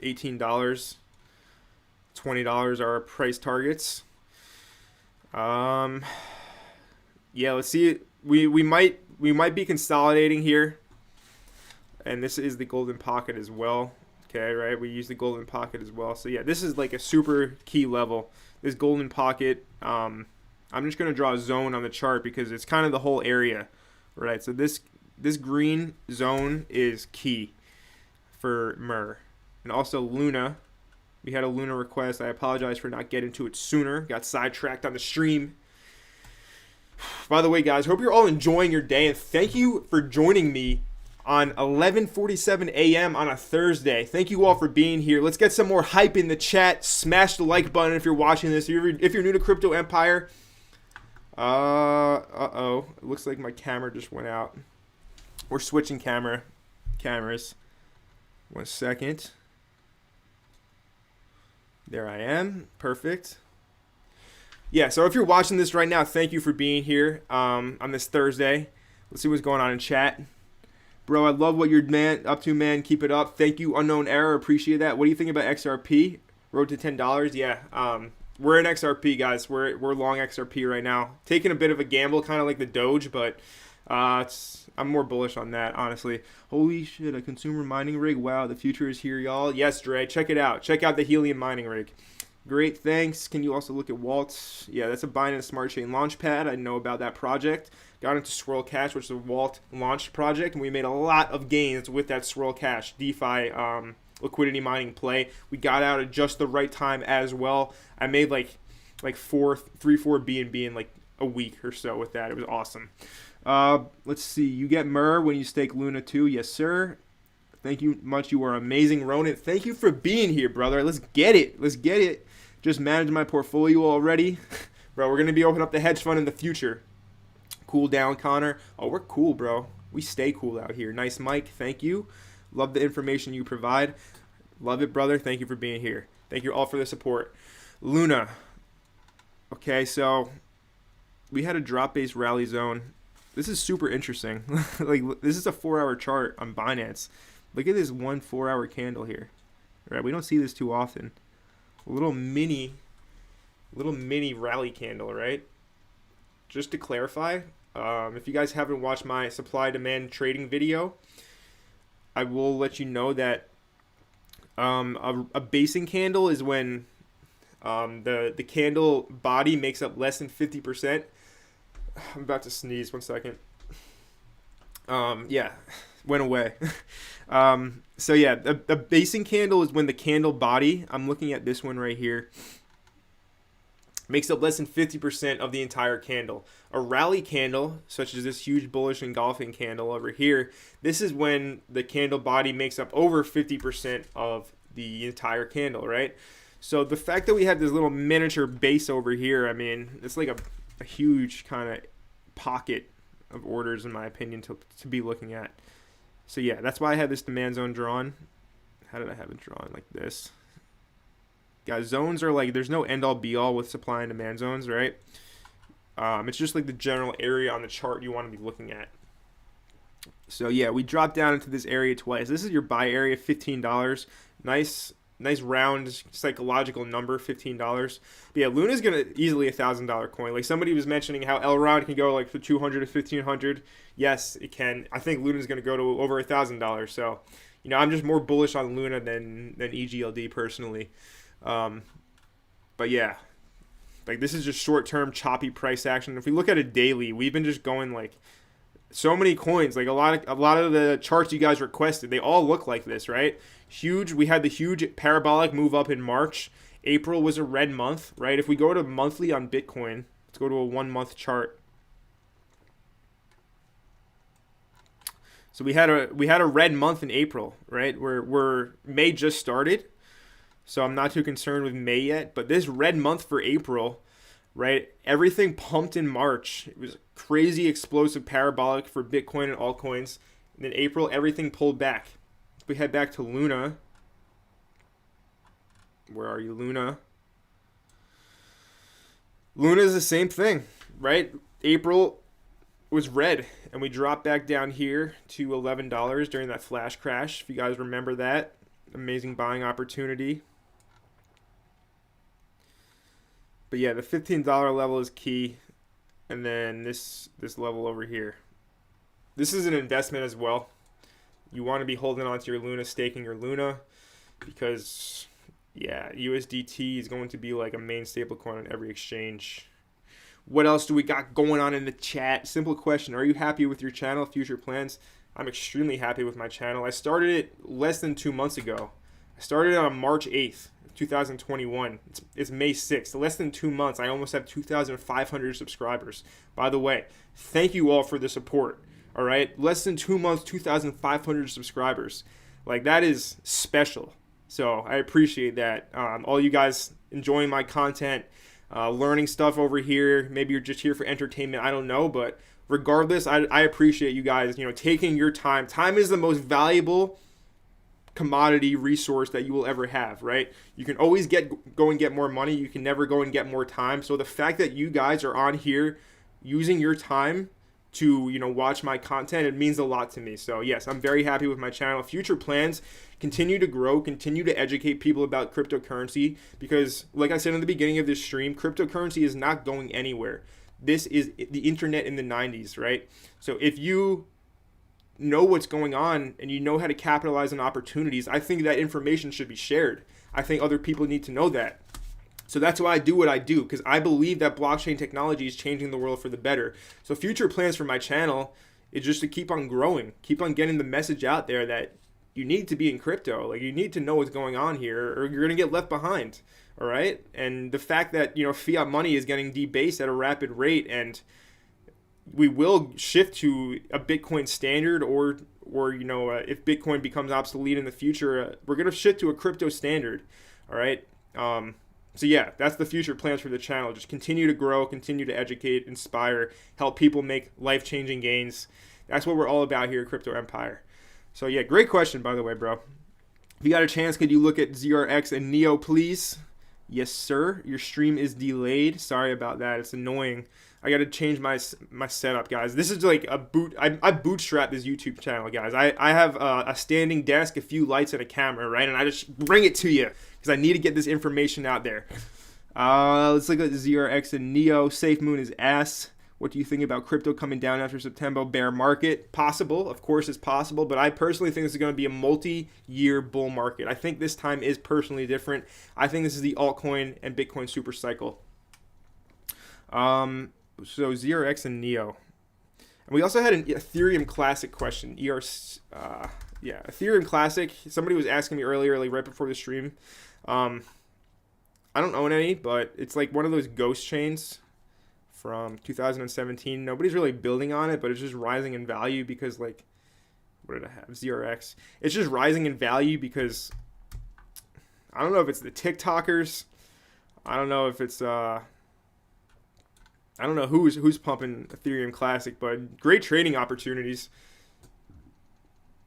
$18, $20 are our price targets. Yeah, let's see. We might be consolidating here, and this is the golden pocket as well. Okay, right? We use the golden pocket as well. So yeah, this is like a super key level. This golden pocket. I'm just gonna draw a zone on the chart because it's kind of the whole area, right? So this green zone is key for Myrrh. And also Luna. We had a Luna request. I apologize for not getting to it sooner. Got sidetracked on the stream. By the way, guys, hope you're all enjoying your day. And thank you for joining me on 11:47 a.m. on a Thursday. Thank you all for being here. Let's get some more hype in the chat. Smash the like button if you're watching this. If you're new to Crypto Empire. Uh-oh. It looks like my camera just went out. We're switching cameras. 1 second. There I am. Perfect. Yeah, so if you're watching this right now, thank you for being here on this Thursday. Let's see what's going on in chat. Bro, I love what you're up to, man. Keep it up. Thank you, Unknown Error. Appreciate that. What do you think about XRP? Road to $10? Yeah, we're in XRP, guys. We're long XRP right now. Taking a bit of a gamble, kind of like the Doge, but I'm more bullish on that, honestly. Holy shit, a consumer mining rig. Wow, the future is here, y'all. Yes, Dre, check it out. Check out the Helium mining rig. Great, thanks. Can you also look at Walt? Yeah, that's a Binance Smart Chain Launchpad. I know about that project. Got into Swirl Cash, which is a Walt launched project, and we made a lot of gains with that Swirl Cash DeFi liquidity mining play. We got out at just the right time as well. I made like 3, 4 BNB in like a week or so with that. It was awesome. Let's see. You get Myrrh when you stake Luna too. Yes, sir. Thank you much. You are amazing, Ronan. Thank you for being here, brother. Let's get it. Just managed my portfolio already. Bro, we're going to be opening up the hedge fund in the future. Cool down, Connor. Oh, we're cool, bro. We stay cool out here. Nice, Mike. Thank you. Love the information you provide. Love it, brother. Thank you for being here. Thank you all for the support. Luna. Okay, so we had a drop-based rally zone. This is super interesting. Like, this is a 4-hour chart on Binance. Look at this 1 4-hour candle here. Right? We don't see this too often. A little mini rally candle, right? Just to clarify, if you guys haven't watched my supply demand trading video, I will let you know that A basing candle is when the candle body makes up less than 50%. I'm about to sneeze. 1 second. Yeah, went away. So yeah, the basing candle is when the candle body, I'm looking at this one right here, makes up less than 50% of the entire candle. A rally candle, such as this huge bullish engulfing candle over here, this is when the candle body makes up over 50% of the entire candle, right? So the fact that we have this little miniature base over here, I mean, it's like a huge kind of pocket of orders, in my opinion, to be looking at. So yeah, that's why I had this demand zone drawn. How did I have it drawn? Like this. Guys, zones are like, there's no end-all be-all with supply and demand zones, right? It's just like the general area on the chart you want to be looking at. So yeah, we dropped down into this area twice. This is your buy area, $15. Nice round psychological number, $15. But yeah, Luna's gonna easily $1,000 coin. Like somebody was mentioning how Elrond can go like for 200 to 1,500. Yes, it can. I think Luna's gonna go to over $1,000. So, you know, I'm just more bullish on Luna than EGLD personally. But yeah, like this is just short-term choppy price action. If we look at it daily, we've been just going like so many coins, like a lot of the charts you guys requested, they all look like this, right? Huge. We had the huge parabolic move up in March. April was a red month, right? If we go to monthly on Bitcoin, let's go to a 1 month chart. So we had a red month in April, right? Where May just started. So I'm not too concerned with May yet, but this red month for April, right? Everything pumped in March. It was crazy explosive parabolic for Bitcoin and altcoins. And then April, everything pulled back. If we head back to Luna. Where are you, Luna? Luna is the same thing, right? April was red, and we dropped back down here to $11 during that flash crash. If you guys remember that. Amazing buying opportunity. But yeah, the $15 level is key. And then this level over here. This is an investment as well. You want to be holding on to your Luna, staking your Luna. Because, yeah, USDT is going to be like a main stablecoin on every exchange. What else do we got going on in the chat? Simple question. Are you happy with your channel, future plans? I'm extremely happy with my channel. I started it less than 2 months ago. I started it on March 8th. 2021. It's May 6th. Less than 2 months. I almost have 2,500 subscribers. By the way, thank you all for the support. All right, less than 2 months, 2,500 subscribers. Like that is special. So I appreciate that. All you guys enjoying my content, learning stuff over here. Maybe you're just here for entertainment. I don't know, but regardless, I appreciate you guys. You know, taking your time. Time is the most valuable commodity resource that you will ever have, right? You can always go and get more money. You can never go and get more time. So the fact that you guys are on here using your time to, you know, watch my content, it means a lot to me. So yes, I'm very happy with my channel. Future plans, continue to grow, continue to educate people about cryptocurrency, because like I said in the beginning of this stream, cryptocurrency is not going anywhere. This is the internet in the 90s, right? So if you know what's going on and you know how to capitalize on opportunities, I think that information should be shared. I think other people need to know that. So that's why I do what I do, because I believe that blockchain technology is changing the world for the better. So future plans for my channel is just to keep on growing, keep on getting the message out there that you need to be in crypto. Like, you need to know what's going on here, or you're going to get left behind. All right. And the fact that, you know, fiat money is getting debased at a rapid rate, and we will shift to a Bitcoin standard, or you know, if Bitcoin becomes obsolete in the future, we're going to shift to a crypto standard. All right. So yeah, that's the future plans for the channel. Just continue to grow, continue to educate, inspire, help people make life-changing gains. That's what we're all about here at Crypto Empire. So yeah, great question, by the way, bro. If you got a chance, could you look at ZRX and Neo, please? Yes, sir. Your stream is delayed. Sorry about that. It's annoying. I got to change my setup, guys. This is like a I bootstrap this YouTube channel, guys. I have a standing desk, a few lights, and a camera, right? And I just bring it to you because I need to get this information out there. Let's look at the ZRX and Neo. Safe Moon is ass. What do you think about crypto coming down after September bear market? Possible, of course it's possible, but I personally think this is going to be a multi-year bull market. I think this time is personally different. I think this is the altcoin and Bitcoin super cycle. So ZRX and Neo. And we also had an Ethereum Classic question. Ethereum Classic. Somebody was asking me earlier, like right before the stream. I don't own any, but it's like one of those ghost chains from 2017. Nobody's really building on it, but it's just rising in value because, like, what did I have? ZRX. It's just rising in value because I don't know if it's the TikTokers. I don't know if it's I don't know who's pumping Ethereum Classic, but great trading opportunities.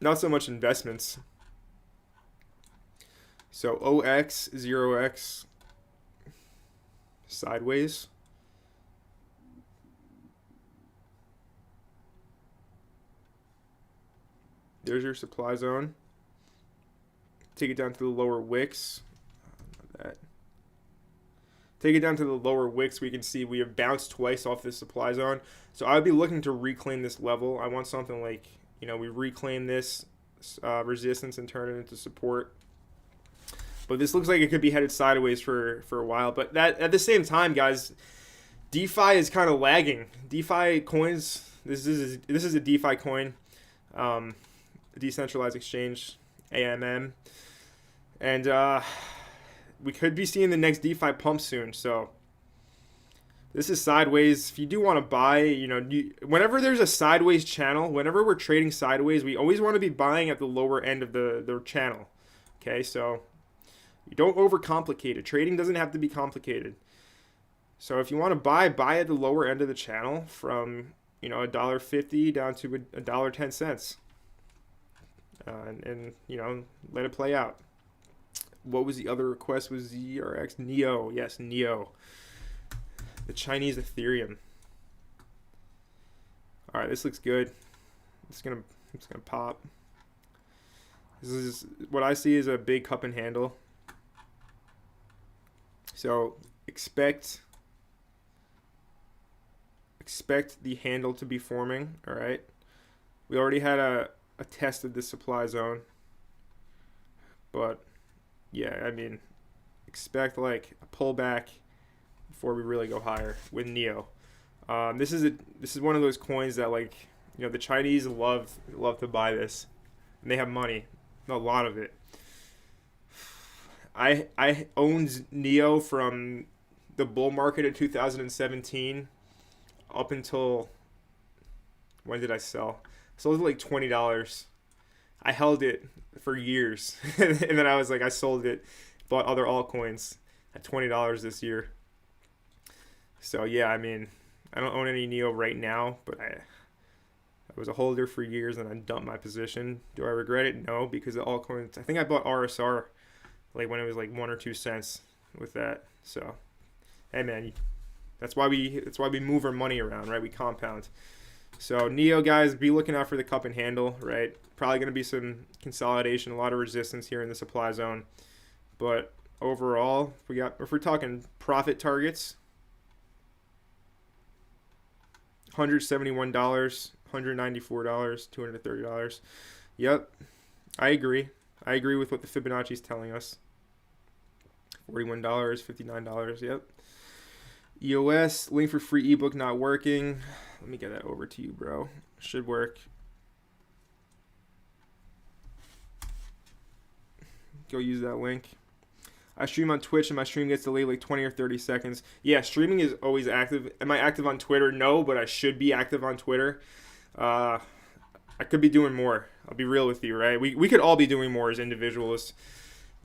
Not so much investments. So OX, 0X, sideways. There's your supply zone. Take it down to the lower wicks. Take it down to the lower wicks. We can see we have bounced twice off this supply zone. So I would be looking to reclaim this level. I want something like, we reclaim this resistance and turn it into support. But this looks like it could be headed sideways for a while. But that at the same time, guys, DeFi is kind of lagging. DeFi coins. This is a DeFi coin. Decentralized exchange, AMM, and we could be seeing the next DeFi pump soon. So this is sideways. If you do want to buy, whenever there's a sideways channel, whenever we're trading sideways, we always want to be buying at the lower end of the channel. Okay, so you don't overcomplicate it. Trading doesn't have to be complicated. So if you want to buy at the lower end of the channel from $1.50 down to $1.10. And let it play out. What was the other request? Was ZRX Neo? Yes, Neo. The Chinese Ethereum. All right, this looks good. It's gonna pop. This is what I see is a big cup and handle. So expect the handle to be forming. All right. We already had a test of the supply zone, but yeah, I mean, expect like a pullback before we really go higher with Neo. This is one of those coins that, like, the Chinese love to buy this, and they have money, a lot of it. I owned Neo from the bull market in 2017 up until, when did I sell? Sold it like $20. I held it for years. And then I was like, I sold it, bought other altcoins at $20 this year. So yeah, I mean, I don't own any Neo right now, but I was a holder for years and I dumped my position. Do I regret it? No, because the altcoins, I think I bought RSR like when it was like 1 or 2 cents with that. So, hey man, that's why we move our money around, right? We compound. So Neo, guys, be looking out for the cup and handle, right? Probably going to be some consolidation, a lot of resistance here in the supply zone. But overall, if we're talking profit targets, $171, $194, $230. Yep, I agree. I agree with what the Fibonacci is telling us. $41, $59. Yep. EOS, link for free ebook not working. Let me get that over to you, bro. Should work. Go use that link. I stream on Twitch and my stream gets delayed like 20 or 30 seconds. Yeah, streaming is always active. Am I active on Twitter? No, but I should be active on Twitter. I could be doing more. I'll be real with you, right? We could all be doing more as individuals.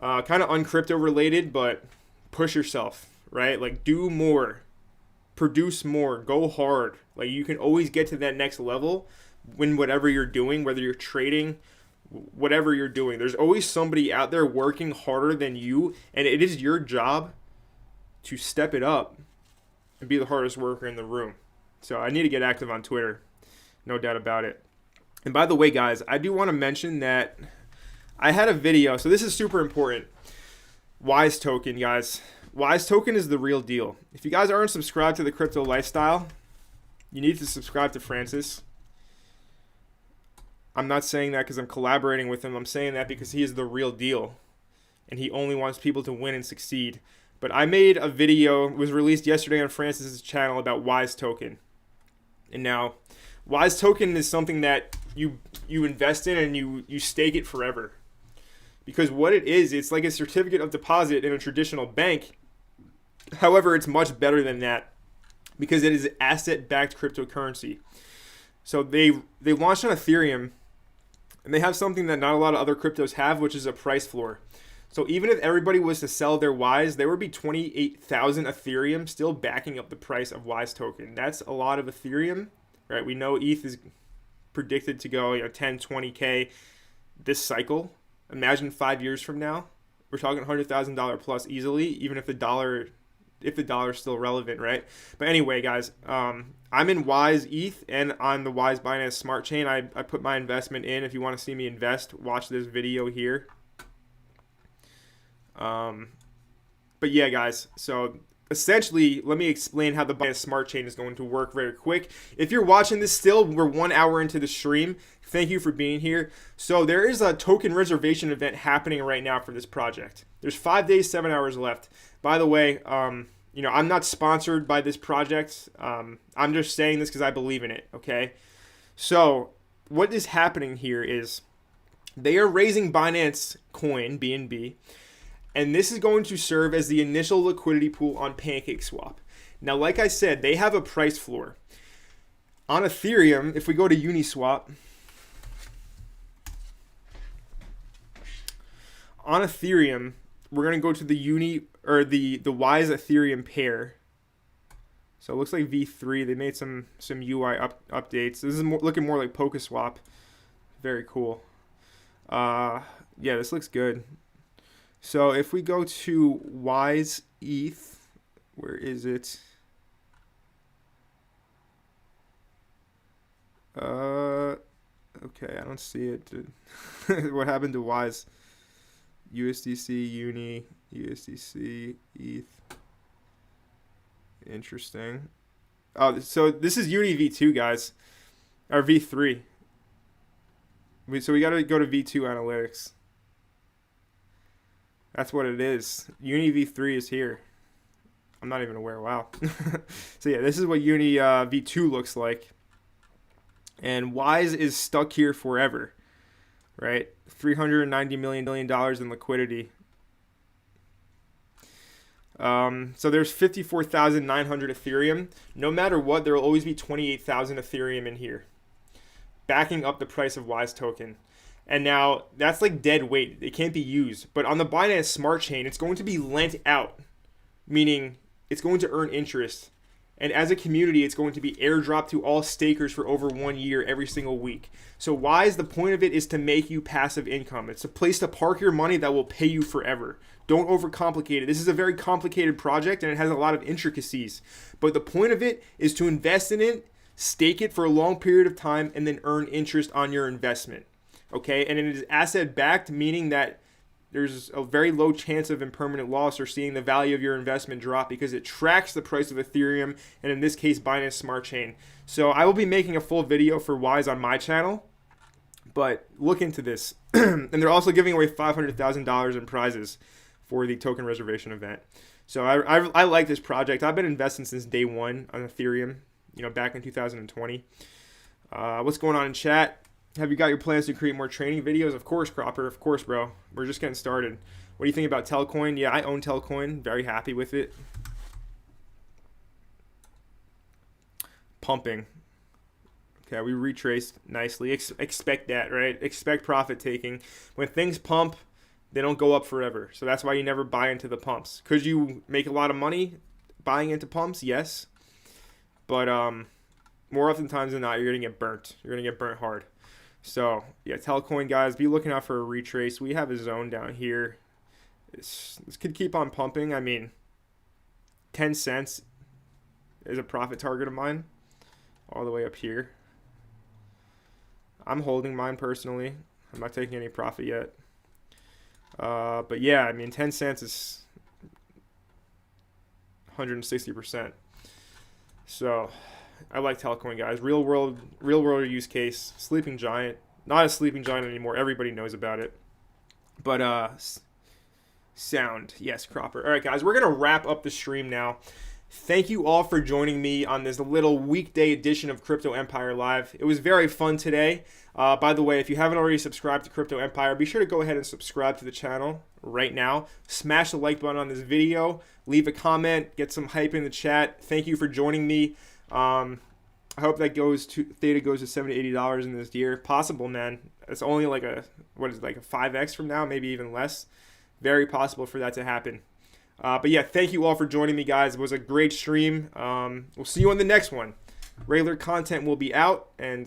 Kind of uncrypto related, but push yourself, right? Like, do more. Produce more. Go hard. Like, you can always get to that next level when whatever you're doing, whether you're trading, whatever you're doing. There's always somebody out there working harder than you, and it is your job to step it up and be the hardest worker in the room. So I need to get active on Twitter. No doubt about it. And by the way, guys, I do want to mention that I had a video. So this is super important. Wise token, guys. Wise token is the real deal. If you guys aren't subscribed to the crypto lifestyle, you need to subscribe to Francis. I'm not saying that because I'm collaborating with him. I'm saying that because he is the real deal. And he only wants people to win and succeed. But I made a video, it was released yesterday on Francis's channel, about Wise Token. And now, Wise Token is something that you invest in and you stake it forever. Because what it is, it's like a certificate of deposit in a traditional bank. However, it's much better than that because it is asset-backed cryptocurrency. So they launched on Ethereum, and they have something that not a lot of other cryptos have, which is a price floor. So even if everybody was to sell their Wise, there would be 28,000 Ethereum still backing up the price of Wise token. That's a lot of Ethereum, right? We know ETH is predicted to go 10, 20K this cycle. Imagine 5 years from now, we're talking $100,000 plus easily, even if the dollar is still relevant, right? But anyway, guys, I'm in Wise ETH and on the Wise Binance Smart Chain. I put my investment in. If you want to see me invest, watch this video here. But yeah, guys, so essentially, let me explain how the Binance Smart Chain is going to work very quick. If you're watching this still, we're 1 hour into the stream. Thank you for being here. So there is a token reservation event happening right now for this project. There's 5 days, 7 hours left. By the way, I'm not sponsored by this project. I'm just saying this because I believe in it, okay? So what is happening here is they are raising Binance Coin, BNB, and this is going to serve as the initial liquidity pool on PancakeSwap. Now, like I said, they have a price floor. On Ethereum, if we go to Uniswap, on Ethereum, we're going to go to the Wise Ethereum pair. So it looks like V3. They made some UI updates. This is looking more like PokeSwap. Very cool. Yeah, this looks good. So if we go to Wise ETH, where is it? Okay, I don't see it. What happened to Wise? USDC, Uni, USDC, ETH. Interesting. Oh, so this is Uni V2, guys. Or V3. So we got to go to V2 Analytics. That's what it is. Uni V3 is here. I'm not even aware. Wow. So yeah, this is what Uni V2 looks like. And Wise is stuck here forever, right? $390 million in liquidity. So there's 54,900 Ethereum. No matter what, there will always be 28,000 Ethereum in here, backing up the price of Wise token. And now that's like dead weight. It can't be used. But on the Binance Smart Chain, it's going to be lent out, meaning it's going to earn interest. And as a community, it's going to be airdropped to all stakers for over 1 year every single week. So Wise, the point of it is to make you passive income. It's a place to park your money that will pay you forever. Don't overcomplicate it. This is a very complicated project and it has a lot of intricacies. But the point of it is to invest in it, stake it for a long period of time, and then earn interest on your investment. Okay, and it is asset backed, meaning that there's a very low chance of impermanent loss or seeing the value of your investment drop because it tracks the price of Ethereum and in this case Binance Smart Chain. So I will be making a full video for Wise on my channel, but look into this. And they're also giving away $500,000 in prizes for the token reservation event. So I like this project. I've been investing since day one on Ethereum, back in 2020. What's going on in chat? Have you got your plans to create more training videos? Of course, Cropper. Of course, bro. We're just getting started. What do you think about Telcoin? Yeah, I own Telcoin. Very happy with it. Pumping. Okay, we retraced nicely. Expect that, right? Expect profit taking. When things pump, they don't go up forever. So that's why you never buy into the pumps. Could you make a lot of money buying into pumps? Yes. But more often times than not, you're going to get burnt. You're going to get burnt hard. So, yeah, Telcoin, guys, be looking out for a retrace. We have a zone down here. This could keep on pumping. I mean, 10 cents is a profit target of mine all the way up here. I'm holding mine personally. I'm not taking any profit yet. But, yeah, I mean, 10 cents is 160%. So, I like Altcoin, guys. Real world use case. Sleeping giant. Not a sleeping giant anymore. Everybody knows about it. But sound. Yes, Cropper. All right, guys. We're going to wrap up the stream now. Thank you all for joining me on this little weekday edition of Crypto Empire Live. It was very fun today. By the way, if you haven't already subscribed to Crypto Empire, be sure to go ahead and subscribe to the channel right now. Smash the like button on this video. Leave a comment. Get some hype in the chat. Thank you for joining me. I hope that Theta goes to $70 to $80 in this year. Possible, man. It's only like a 5x from now, maybe even less. Very possible for that to happen. But yeah, thank you all for joining me, guys. It was a great stream. We'll see you on the next one. Regular content will be out, and